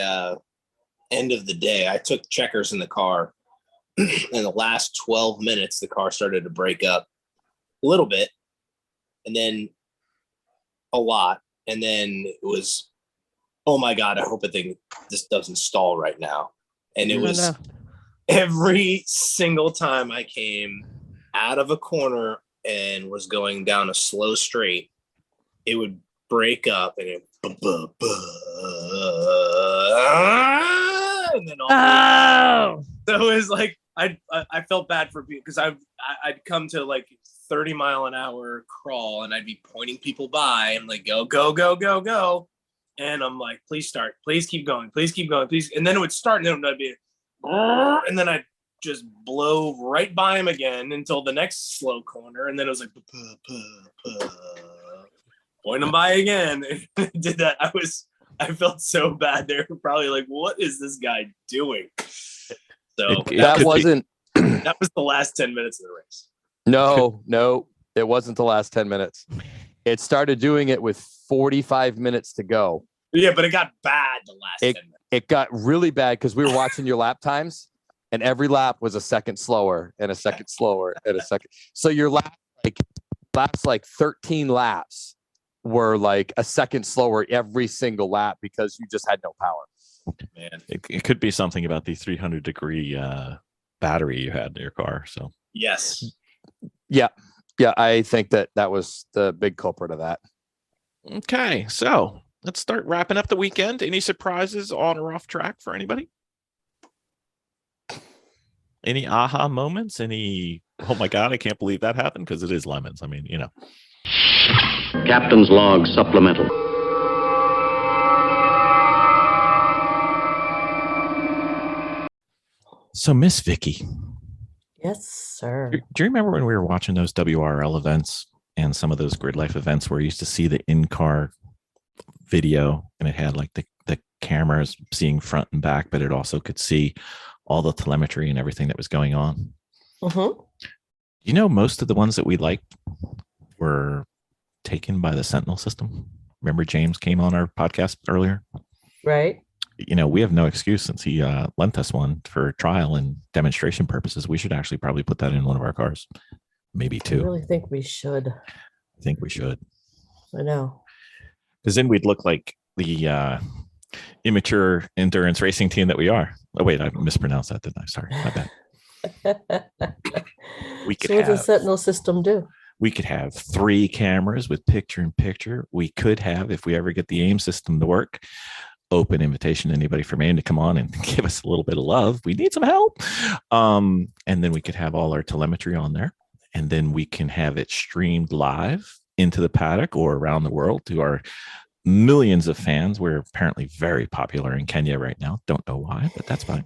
end of the day. I took checkers in the car. In the last 12 minutes, the car started to break up a little bit, and then a lot, and then it was, oh my god, I hope this doesn't stall right now. And it was every single time I came out of a corner and was going down a slow straight, it would break up and it and then so it was like I felt bad for people because I'd come to like 30 mile an hour crawl and I'd be pointing people by and like go, and I'm like, please start, please keep going, please, and then it would start and then I'd be and then I'd just blow right by him again until the next slow corner, and then it was like point him by again. Did that. I felt so bad. They were probably like, what is this guy doing? So that wasn't that was the last 10 minutes of the race. No, it wasn't the last 10 minutes. It started doing it with 45 minutes to go. Yeah, but it got bad the last 10 minutes. It got really bad because we were watching your lap times, and every lap was a second slower and a second slower and a second. So your last 13 laps were like a second slower every single lap because you just had no power. Man, it could be something about the 300-degree battery you had in your car. So yes, yeah, I think that was the big culprit of that. Okay, so let's start wrapping up the weekend. Any surprises on or off track for anybody? Any aha moments? Any, oh my God, I can't believe that happened, because it is lemons. I mean, you know. Captain's log supplemental. So, Miss Vicki. Yes, sir. Do you remember when we were watching those WRL events and some of those GridLife events where you used to see the in-car video and it had like the cameras seeing front and back, but it also could see all the telemetry and everything that was going on? Mm-hmm. You know, most of the ones that we liked were taken by the Sentinel system. Remember James came on our podcast earlier? Right. You know, we have no excuse since he lent us one for trial and demonstration purposes. We should actually probably put that in one of our cars. Maybe two. I really think we should. I think we should. I know. Because then we'd look like the immature endurance racing team that we are. Oh, wait, I mispronounced that, didn't I? Sorry, my bad. We could so what does the Sentinel system do? We could have 3 cameras with picture-in-picture. We could have, if we ever get the AIM system to work, open invitation to anybody from AIM to come on and give us a little bit of love. We need some help. And then we could have all our telemetry on there. And then we can have it streamed live into the paddock or around the world to our millions of fans. We're apparently very popular in Kenya right now. Don't know why, but that's fine.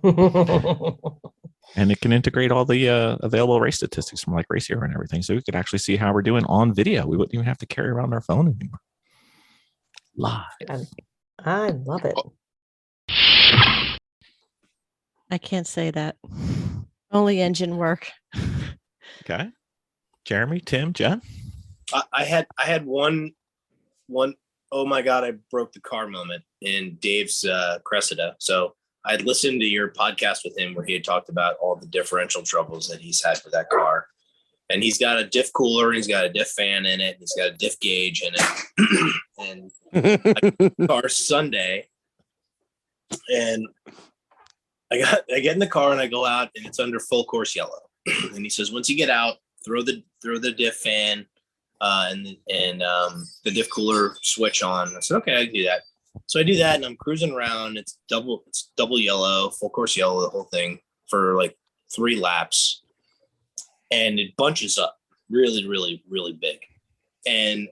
And it can integrate all the available race statistics from like Race Hero and everything. So we could actually see how we're doing on video. We wouldn't even have to carry around our phone anymore. Live. I love it. I can't say that. Only engine work. Okay. Jeremy, Tim, Jen? I had one oh my God, I broke the car moment in Dave's Cressida. So I'd listened to your podcast with him where he had talked about all the differential troubles that he's had with that car. And he's got a diff cooler, and he's got a diff fan in it, and he's got a diff gauge in it. And I get the car Sunday, and I get in the car and I go out, and it's under full course yellow. And he says, once you get out, throw the diff fan and the diff cooler switch on. I said, okay, I can do that. So I do that, and I'm cruising around. It's double yellow, full course yellow, the whole thing for like 3 laps, and it bunches up really, really, really big. And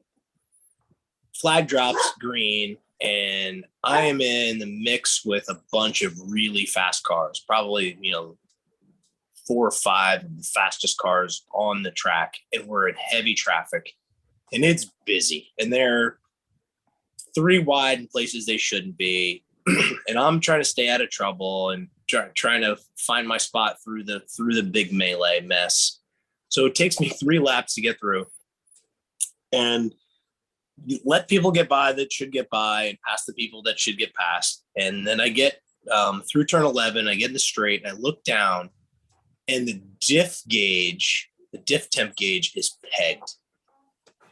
flag drops green, and I am in the mix with a bunch of really fast cars, probably 4 or 5 of the fastest cars on the track, and we're in heavy traffic, and it's busy, and they're 3 wide in places they shouldn't be. And I'm trying to stay out of trouble and trying to find my spot through the big melee mess. So it takes me 3 laps to get through and let people get by that should get by and pass the people that should get past. And then I get through turn 11, I get in the straight, and I look down, and the diff temp gauge is pegged.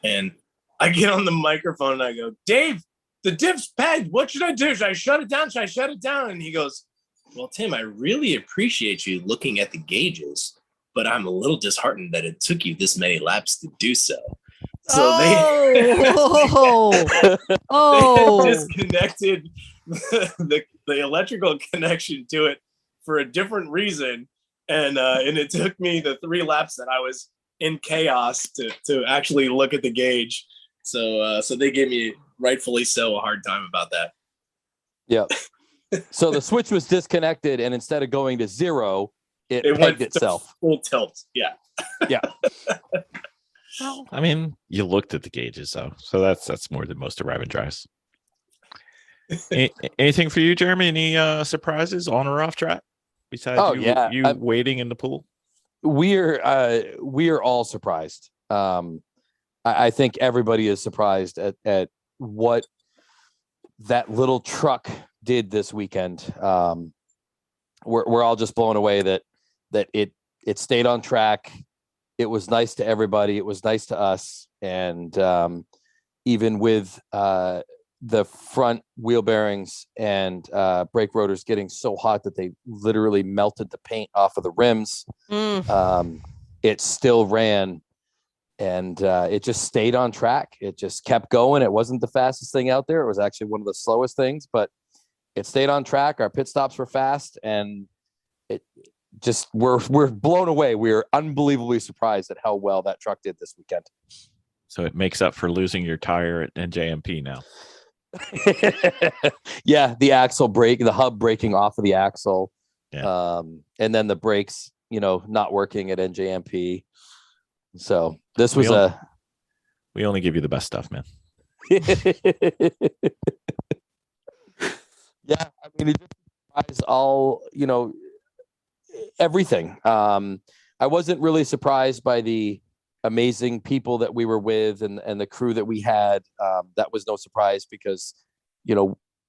And I get on the microphone and I go, Dave, the diff's pegged. What should I do? Should I shut it down? Should I shut it down? And he goes, well, Tim, I really appreciate you looking at the gauges, but I'm a little disheartened that it took you this many laps to do so. So they disconnected the electrical connection to it for a different reason. And it took me the 3 laps that I was in chaos to actually look at the gauge. So they gave me, rightfully so, a hard time about that. Yeah. So the switch was disconnected, and instead of going to 0, it pegged went itself. Full tilt. Yeah. Yeah. Well, I mean, you looked at the gauges, though, so that's more than most arriving drives. Anything for you, Jeremy? Any surprises on or off track besides you waiting in the pool? We're all surprised. I think everybody is surprised at what that little truck did this weekend. We're all just blown away that it stayed on track. It was nice to everybody. It was nice to us. And even with the front wheel bearings and brake rotors getting so hot that they literally melted the paint off of the rims, it still ran. And it just stayed on track. It just kept going. It wasn't the fastest thing out there. It was actually one of the slowest things, but it stayed on track. Our pit stops were fast, and it just we're blown away. We're unbelievably surprised at how well that truck did this weekend. So it makes up for losing your tire at NJMP now. Yeah, the axle break, the hub breaking off of the axle, and then the brakes, not working at NJMP. So this was we only give you the best stuff, man. Yeah, I mean, it just all, everything. I wasn't really surprised by the amazing people that we were with and the crew that we had. That was no surprise because,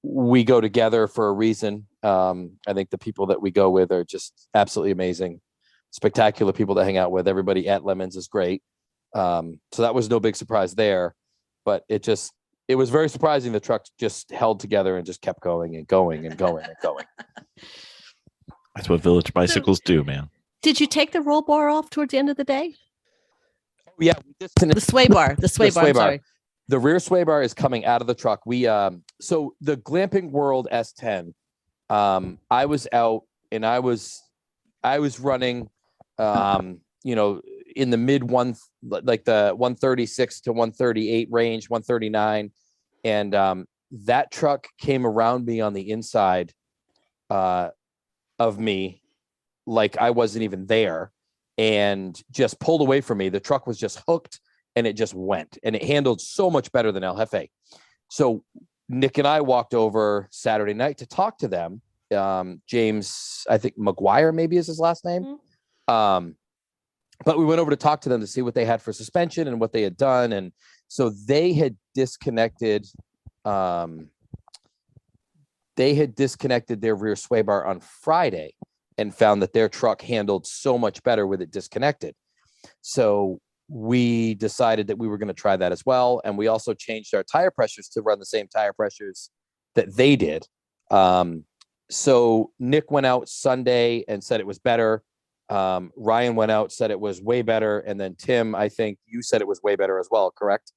we go together for a reason. I think the people that we go with are just absolutely amazing. Spectacular people to hang out with. Everybody at Lemons is great. So that was no big surprise there, but it was very surprising. The truck just held together and just kept going and going and going and going. That's what village bicycles do, man. Did you take the roll bar off towards the end of the day? Oh, yeah. The sway bar. The sway bar. Sorry. The rear sway bar is coming out of the truck. So the Glamping World S10, I was out and I was running, in the mid one, like the 136 to 138 range, 139. And that truck came around me on the inside of me, like I wasn't even there, and just pulled away from me. The truck was just hooked and it just went, and it handled so much better than El Jeffe. So Nick and I walked over Saturday night to talk to them. James, I think McGuire maybe is his last name. But we went over to talk to them to see what they had for suspension and what they had done. And so they had disconnected their rear sway bar on Friday and found that their truck handled so much better with it disconnected. So we decided that we were going to try that as well. And we also changed our tire pressures to run the same tire pressures that they did. So Nick went out Sunday and said it was better. Ryan went out, said it was way better. And then Tim, I think you said it was way better as well, correct?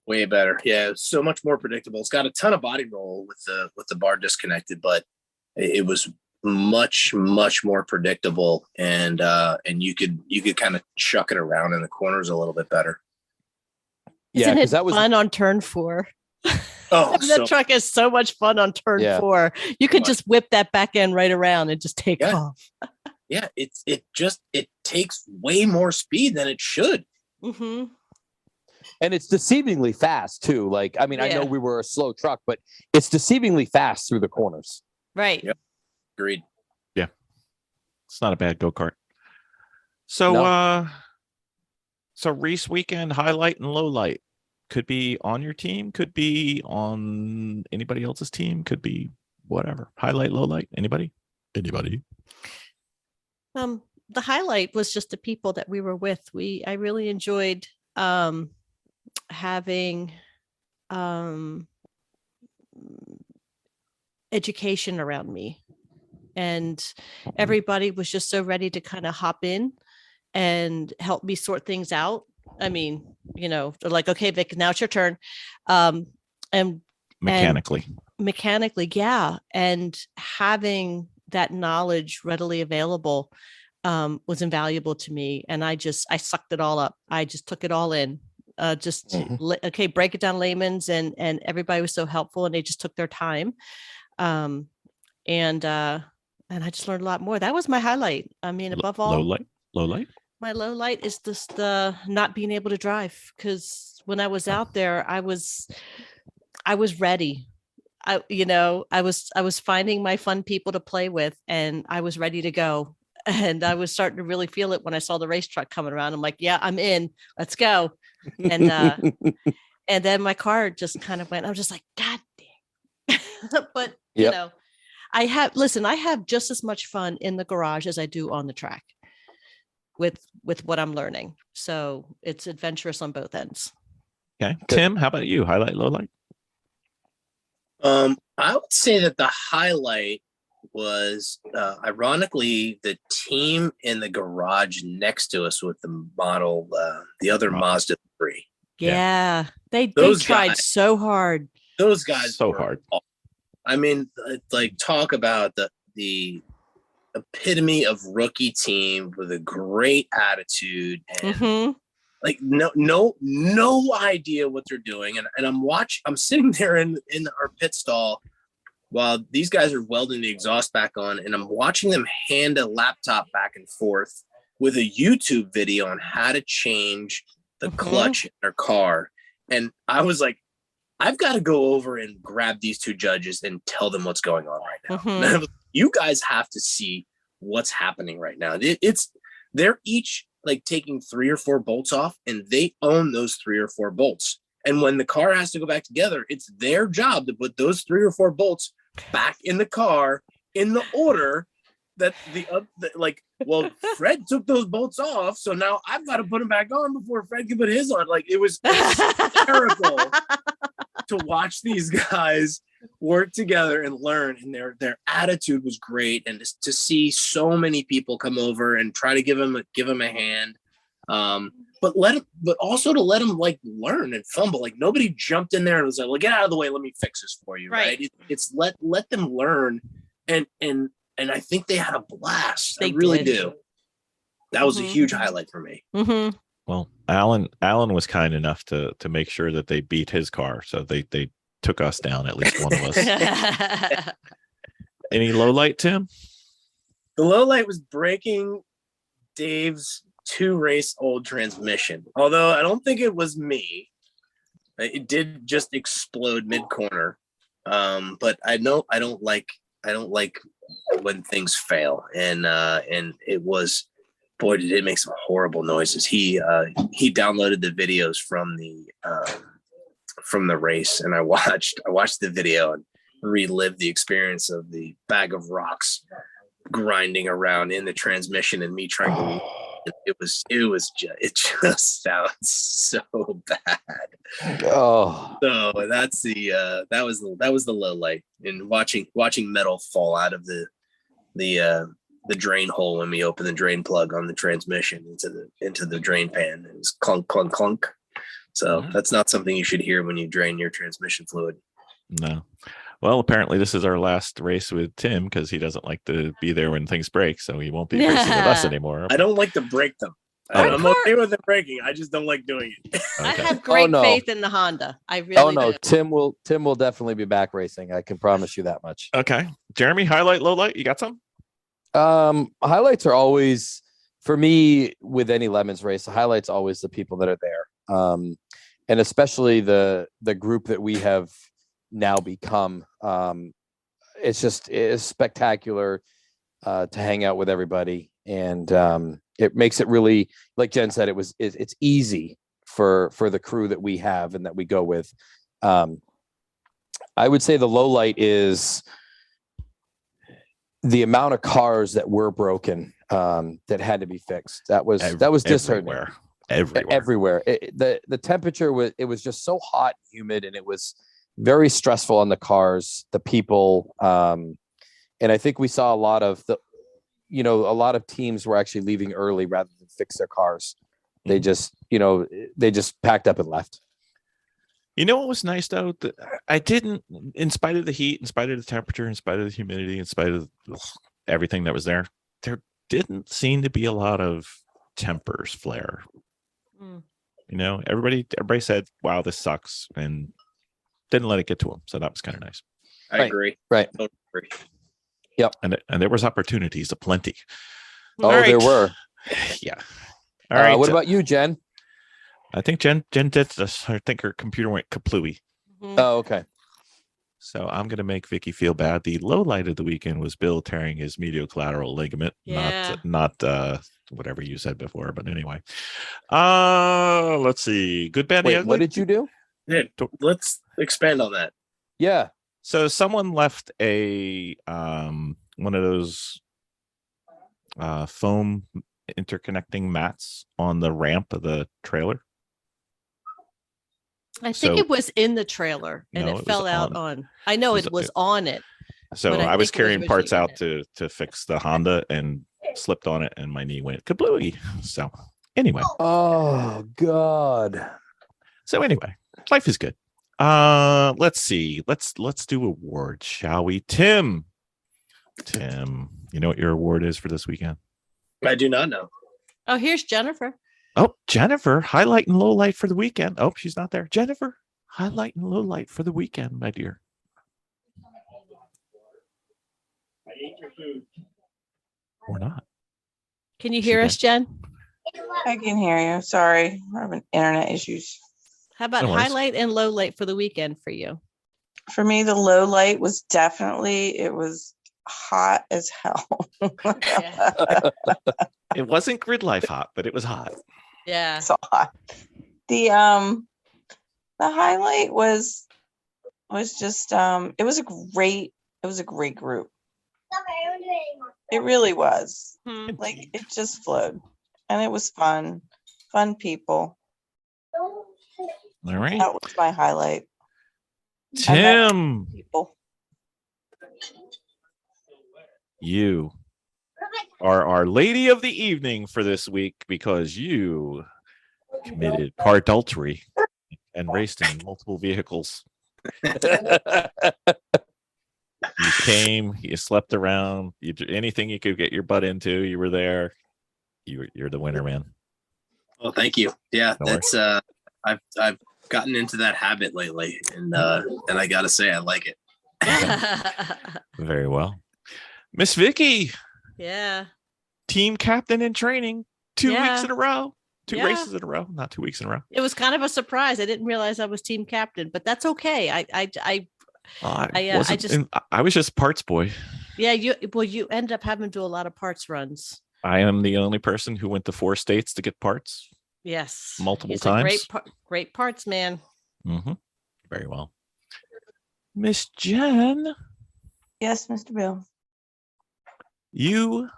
Way better. Yeah, so much more predictable. It's got a ton of body roll with the bar disconnected, but it was much more predictable, and you could kind of chuck it around in the corners a little bit better. Isn't it fun on turn 4? Oh, that truck is so much fun on turn 4. You could just whip that back end right around and just take off. Yeah, it takes way more speed than it should. Mm-hmm. And it's deceivingly fast too. Like, I mean, I know we were a slow truck, but it's deceivingly fast through the corners. Right. Yep. Agreed. Yeah. It's not a bad go-kart. So, so race weekend highlight and low light could be on your team, could be on anybody else's team, could be whatever. Highlight, low light, anybody? The highlight was just the people that we were with. I really enjoyed having education around me, and everybody was just so ready to kind of hop in and help me sort things out. I mean, they're like, okay, Vic, now it's your turn. And mechanically, yeah. And having that knowledge readily available was invaluable to me. And I sucked it all up. I just took it all in. Break it down layman's, and everybody was so helpful, and they just took their time. And I just learned a lot more. That was my highlight. I mean, above all, low light. My low light is just the not being able to drive, because when I was out there, I was ready. I was finding my fun people to play with, and I was ready to go. And I was starting to really feel it when I saw the race truck coming around. I'm like, yeah, I'm in. Let's go. And and then my car just kind of went. I was just like, God damn. But I have just as much fun in the garage as I do on the track with what I'm learning. So it's adventurous on both ends. Okay. Tim, how about you? Highlight, low light? I would say that the highlight was ironically the team in the garage next to us with the model, the other Mazda 3. Yeah. They tried so hard. Those guys so hard. Awesome. I mean, like, talk about the epitome of rookie team with a great attitude and like no idea what they're doing. And I'm sitting there in our pit stall while these guys are welding the exhaust back on, and I'm watching them hand a laptop back and forth with a YouTube video on how to change the clutch in their car. And I was like, I've got to go over and grab these two judges and tell them what's going on right now. You guys have to see what's happening right now. They're each like taking 3 or 4 bolts off, and they own those 3 or 4 bolts. And when the car has to go back together, it's their job to put those 3 or 4 bolts back in the car in the order that well, Fred took those bolts off, so now I've got to put them back on before Fred can put his on. Like, it was hysterical to watch these guys work together and learn, and their attitude was great. And to see so many people come over and try to give them a hand, but also to let them like learn and fumble. Like, nobody jumped in there and was like, well, get out of the way, let me fix this for you. Right. It's let them learn, and I think they had a blast. They really do. That was a huge highlight for me. Well, Alan was kind enough to make sure that they beat his car, so they took us down, at least one of us. Any low light, Tim? The low light was breaking Dave's 2-race-old transmission. Although I don't think it was me. It did just explode mid-corner. But I don't like when things fail, and it was, boy, did it make some horrible noises. He downloaded the videos from the race, and I watched the video and relived the experience of the bag of rocks grinding around in the transmission and me trying to. It just sounds so bad. Oh, so that's that was the low light, and watching metal fall out of the the drain hole when we open the drain plug on the transmission into the drain pan. It was clunk, clunk, clunk. So that's not something you should hear when you drain your transmission fluid. No. Well, apparently this is our last race with Tim because he doesn't like to be there when things break, so he won't be racing with us anymore. I don't like to break them. I'm okay with it breaking. I just don't like doing it. I have great faith in the Honda. I really do. Tim will definitely be back racing. I can promise you that much. Okay. Jeremy, highlight, low light, you got some? Highlights are always, for me, with any Lemons race, the highlights always the people that are there. And especially the group that we have now become. It's spectacular to hang out with everybody, and it makes it really, like Jen said, it's easy for the crew that we have and that we go with. I would say the low light is the amount of cars that were broken that had to be fixed. That was disheartening. Everywhere. The temperature was just so hot, humid, and it was very stressful on the cars, the people, and I think we saw a lot of teams were actually leaving early rather than fix their cars. They just packed up and left. You know what was nice though? I didn't, in spite of the heat, in spite of the temperature, in spite of the humidity, in spite of everything that was there didn't seem to be a lot of tempers flare. Everybody said, "Wow, this sucks," and didn't let it get to them. So that was kind of nice. I agree. Right. Totally agree. Yep. And there was opportunities aplenty. There were. Yeah. All right. What about you, Jen? I think Jen did this. I think her computer went kaplooey. Oh, okay. So I'm going to make Vicki feel bad. The low light of the weekend was Bill tearing his medial collateral ligament, not whatever you said before. But anyway, let's see. Good, bad, ugly. What did you do? Yeah, let's expand on that. Yeah. So someone left a one of those foam interconnecting mats on the ramp of the trailer. I think it was in the trailer and it fell out on. I know it was on it. So I was carrying parts out to fix the Honda and slipped on it, and my knee went kablooey. So anyway. Oh God. So anyway, life is good. Let's see. Let's do awards, shall we? Tim, you know what your award is for this weekend? I do not know. Oh, here's Jennifer. Oh, Jennifer, highlight and low light for the weekend. Oh, she's not there. Jennifer, highlight and low light for the weekend, my dear. I ate your food. Or not. Can you hear us, Jen? I can hear you. Sorry, we're having internet issues. How about highlight and low light for the weekend for you? For me, the low light was definitely, it was hot as hell. It wasn't GridLife hot, but it was hot. Yeah. So hot. The highlight was just it was a great group. It really was. Like it just flowed. And it was fun. Fun people. All right. That was my highlight. Tim. People. You are our lady of the evening for this week because you committed car adultery and raced in multiple vehicles. You came, you slept around, you did anything you could get your butt into, you were there. You're the winner, man. Well, thank you. Yeah, that's I've gotten into that habit lately, and I gotta say I like it. Very well. Miss Vicki. Yeah. Team captain in training 2 weeks in a row. Two races in a row, not 2 weeks in a row. It was kind of a surprise. I didn't realize I was team captain, but that's okay. I was just parts boy. Yeah, you end up having to do a lot of parts runs. I am the only person who went to 4 states to get parts. Yes. Multiple times. Great parts, man. Mm-hmm. Very well. Miss Jen. Yes, Mr. Bill. You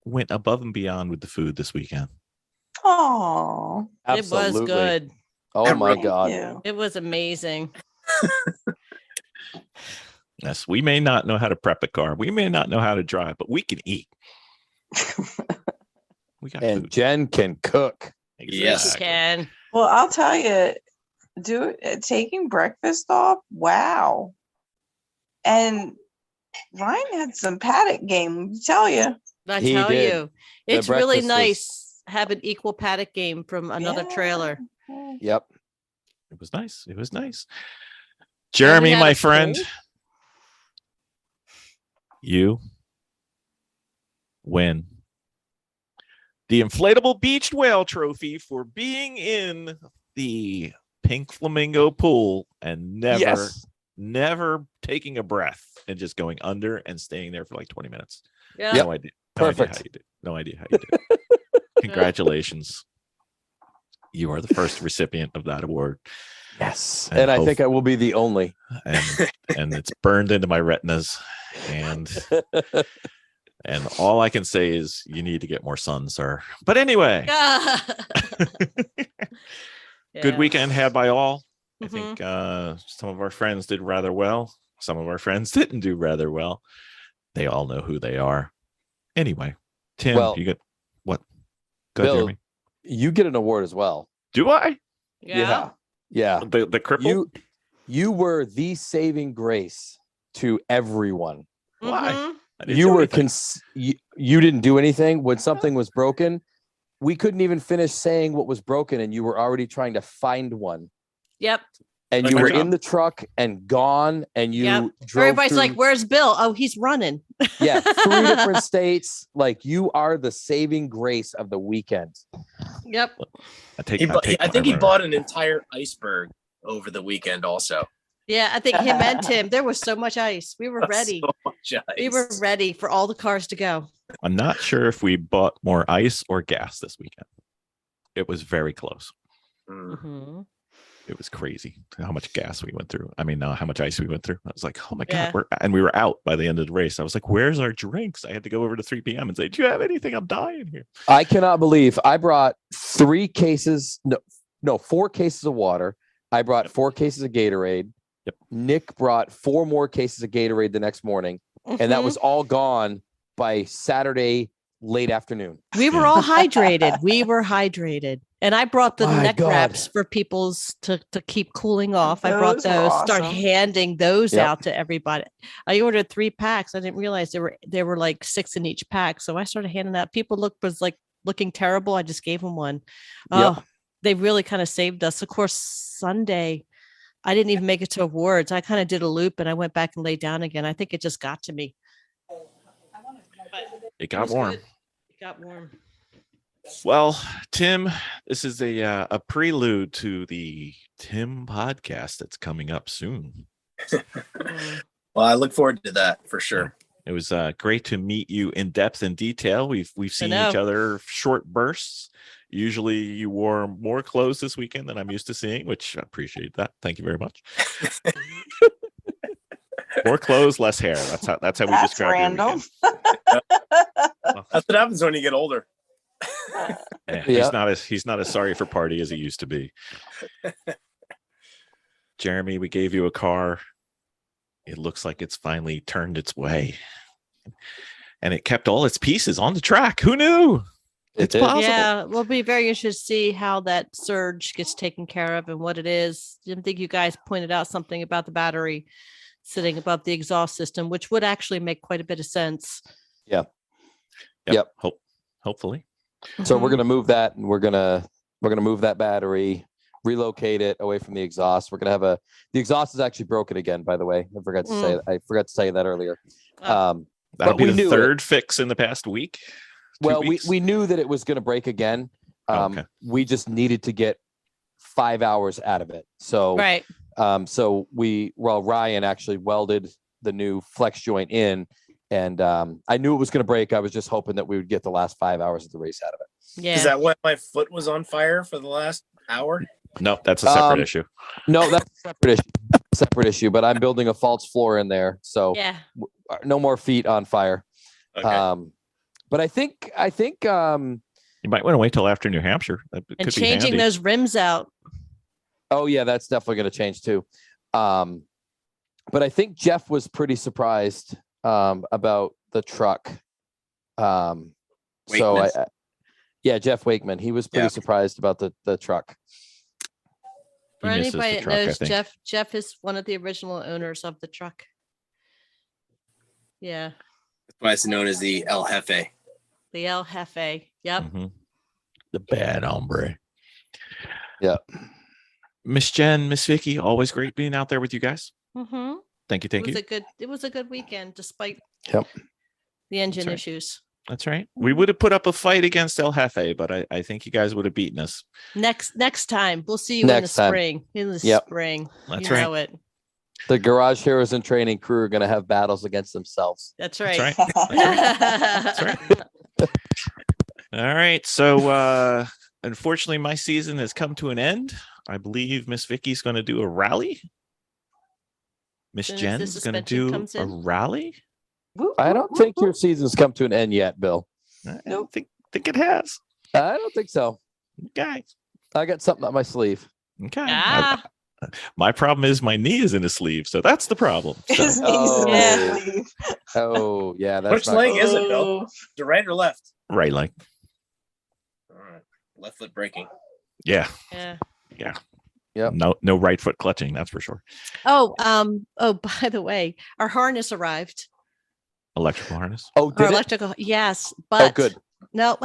went above and beyond with the food this weekend. Oh, it was good. Oh my God. It was amazing. Yes, we may not know how to prep a car. We may not know how to drive, but we can eat. We got And food. Jen can cook. Yes, you can. Well, I'll tell you, taking breakfast off. Wow. And Ryan had some paddock game. Let me tell you. I He tell did. you, The it's really breakfast was- nice having equal paddock game from another trailer. Yep. It was nice. It was nice. Jeremy, had my a friend, pool? you win the inflatable beached whale trophy for being in the pink flamingo pool and never taking a breath and just going under and staying there for like 20 minutes. Yeah. No idea. No idea Perfect. how you did. No idea how you did. Congratulations. You are the first recipient of that award. Yes. And I think I will be the only. And it's burned into my retinas. And all I can say is you need to get more sun, sir. But anyway, good weekend had by all. I think some of our friends did rather well. Some of our friends didn't do rather well. They all know who they are. Anyway, Tim, you get what? Go ahead, Bill, Jeremy. you get an award as well. Do I? Yeah. The cripple? You were the saving grace to everyone. Why? You were you didn't do anything when something was broken. We couldn't even finish saying what was broken, and you were already trying to find one. Yep. And you were in the truck and gone, and you drove. Everybody's through, like, "Where's Bill?" Oh, he's running. 3 different states. Like, you are the saving grace of the weekend. Yep. I think he bought an entire iceberg over the weekend also. Yeah, I think him and Tim. There was so much ice. We were ready. So much ice. We were ready for all the cars to go. I'm not sure if we bought more ice or gas this weekend. It was very close. Mm-hmm. It was crazy how much gas we went through. I mean, how much ice we went through. I was like, oh my God. We were out by the end of the race. I was like, where's our drinks? I had to go over to 3 p.m. and say, do you have anything? I'm dying here. I cannot believe I brought 4 cases of water. I brought 4 cases of Gatorade. Yep. Nick brought 4 more cases of Gatorade the next morning. And that was all gone by Saturday late afternoon. We were all hydrated. We were hydrated. And I brought the neck wraps for people's to keep cooling off. I brought those, start handing those out to everybody. I ordered 3 packs. I didn't realize there were like 6 in each pack. So I started handing out. People was looking terrible. I just gave them one. Oh, they really kind of saved us. Of course, Sunday, I didn't even make it to awards. I kind of did a loop and I went back and laid down again. I think it just got to me. It got warm. It got warm. Well, Tim, this is a prelude to the Tim podcast that's coming up soon. Well, I look forward to that for sure. It was great to meet you in depth and detail. We've seen each other short bursts. Usually you wore more clothes this weekend than I'm used to seeing, which I appreciate that. Thank you very much. More clothes, less hair. That's how we describe random. That's what happens when you get older. He's not as sorry for party as he used to be. Jeremy, we gave you a car. It looks like it's finally turned its way. And it kept all its pieces on the track. Who knew? It's possible. Yeah, we'll be very interested to see how that surge gets taken care of and what it is. I think you guys pointed out something about the battery sitting above the exhaust system, which would actually make quite a bit of sense. Yeah. Yep. Hopefully. So we're gonna move that, and we're gonna move that battery, relocate it away from the exhaust. We're gonna have the exhaust is actually broken again, by the way. I forgot to say I forgot to tell you that earlier. That'll be the third fix in the past week. Well, we knew that it was going to break again. We just needed to get 5 hours out of it. So right. So Ryan actually welded the new flex joint in, and I knew it was going to break. I was just hoping that we would get the last 5 hours of the race out of it. Yeah. Is that why my foot was on fire for the last hour? No, that's a separate issue. No, that's a separate issue. But I'm building a false floor in there, so no more feet on fire. Okay. But I think you might want to wait till after New Hampshire. That and could changing be those rims out. Oh yeah, that's definitely going to change too. But I think Jeff was pretty surprised about the truck. Jeff Wakeman. He was pretty surprised about the truck. For He misses anybody the that truck, I knows, think. Jeff is one of the original owners of the truck. Yeah, That's why it's known as the El Jefe. the El Jefe. Yep. Mhm. The bad hombre. Yeah. Miss Jen, Miss Vicki, always great being out there with you guys. Mm-hmm. Thank you. It was a good weekend despite Yep. the engine right. issues. That's right. We would have put up a fight against El Jefe, but I think you guys would have beaten us. Next time. We'll see you Next time. spring. In the Yep. spring. That's you right. know it. The Garage Heroes and Training crew are going to have battles against themselves. That's That's right. right. That's right. All right. So unfortunately, my season has come to an end. I believe Miss Vicky's going to do a rally. Miss Soon as the Jen's going to suspension do comes a in. rally. I don't think your season's come to an end yet, Bill. I don't think it has. I don't think so. Okay. I got something up my sleeve. Okay. Ah. My problem is my knee is in a sleeve, so that's the problem. So, His knees in Oh. his sleeve. Oh, yeah. That's Which not leg good. is it, Bill? The right or left? right, like, All right. Left foot braking. yeah. Yeah. Yep. No right foot clutching, that's for sure. Oh, by the way, our harness arrived. Electrical harness. Oh, Our did it? electrical, yes, but good. No,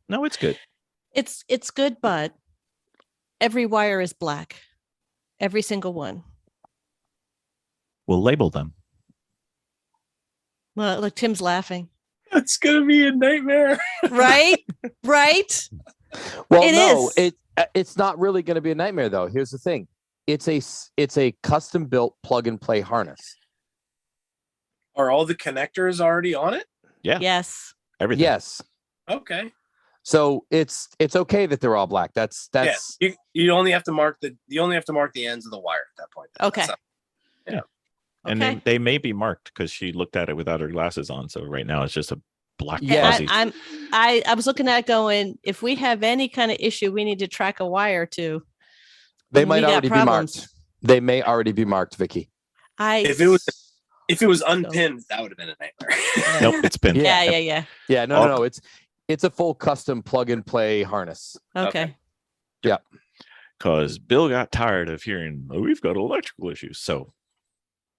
No, it's good. it's good, but every wire is black. Every single one. We'll label them. Well, look, Tim's laughing. It's gonna be a nightmare. Right? Right? Well, It no, is. it's not really going to be a nightmare though. Here's the thing: it's a custom built plug and play harness. Are all the connectors already on it? Yeah. Yes. Everything. Yes, Okay. so it's okay that they're all black. That's Yeah. You only have to mark the ends of the wire at that point. Okay. And Okay. they may be marked because she looked at it without her glasses on. So right now it's just a black Yeah. fuzzy. I was looking at it going, if we have any kind of issue, we need to track a wire to. they we might got already be problems. marked. They may already be marked, Vicky. If it was unpinned, that would have been a nightmare. Nope, it's pinned. Yeah. Yeah, no. It's a full custom plug and play harness. Okay. Because Bill got tired of hearing, oh, we've got electrical issues. So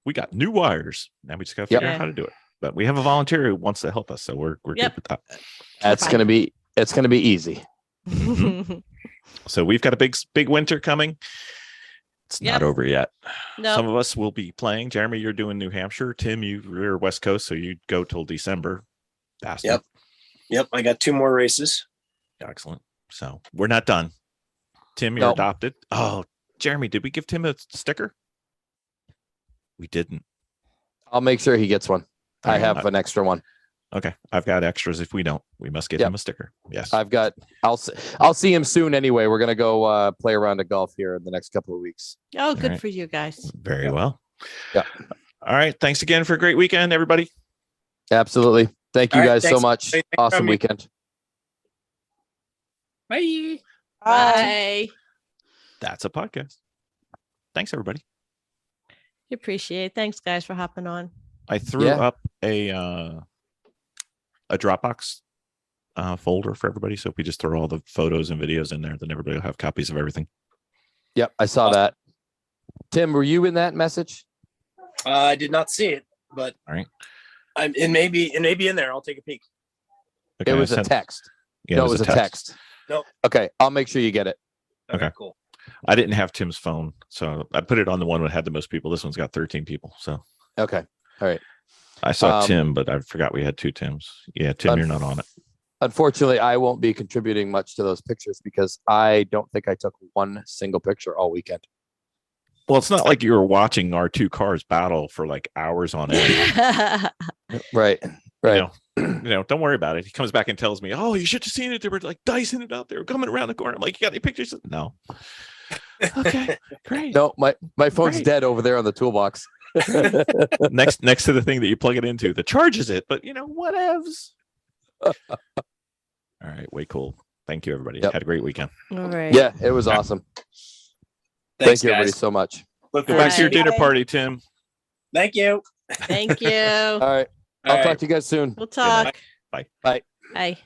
we got new wires. Now we just got to figure Yep. out how to do it. But we have a volunteer who wants to help us. So we're Yep. good with that. It's fine. gonna be easy. So we've got a big winter coming. It's Yep. not over yet. No. Some of us will be playing. Jeremy, you're doing New Hampshire. Tim, you're West Coast, so you go till December. Bastard. Yep. I got 2 more races. Excellent. So we're not done. Tim, you're Nope. adopted. Oh, Jeremy, did we give Tim a sticker? We didn't. I'll make sure he gets one. I Okay. have an extra one. Okay. I've got extras. If we don't, we must get Yep. him a sticker. Yes. I'll see him soon anyway. We're gonna go play around of golf here in the next couple of weeks. Oh, good right. for you guys. Very well. Yeah. All right. Thanks again for a great weekend, everybody. Absolutely. Thank you All right, guys so thanks. much. Thanks for Awesome having me. weekend. Bye. Bye. That's a podcast. Thanks, everybody. Appreciate it. Thanks, guys, for hopping on. I threw Yeah. up a Dropbox folder for everybody. So if we just throw all the photos and videos in there, then everybody will have copies of everything. Yep, I saw that. Tim, were you in that message? I did not see it, but All right. it may be in there. I'll take a peek. Okay, It I was a sent- text. Yeah, No, it was a text. Nope. Okay, I'll make sure you get it. Okay. Cool. I didn't have Tim's phone, so I put it on the one that had the most people. This one's got 13 people. So Okay. All right. I saw Um, Tim, but I forgot we had 2 Tims. Yeah, Tim, you're not on it. Unfortunately, I won't be contributing much to those pictures because I don't think I took one single picture all weekend. Well, it's not like you were watching our 2 cars battle for like hours on end. Right. Right. Don't worry about it. He comes back and tells me, "Oh, you should have seen it. They were like dicing it out. They were coming around the corner." I'm like, "You got any pictures?" No. Okay, great. No, my phone's Great. dead over there on the toolbox. next to the thing that you plug it into that charges it, but whatevs. All right, way cool. Thank you, everybody. Yep. Had a great weekend. All right. Yeah, it was awesome. Thanks, Thank you, everybody, guys. so much. Look Go forward back to your to it. dinner party, Tim. Thank you. Thank you. All right. All I'll right. talk to you guys soon. We'll talk. Bye. Bye. Bye.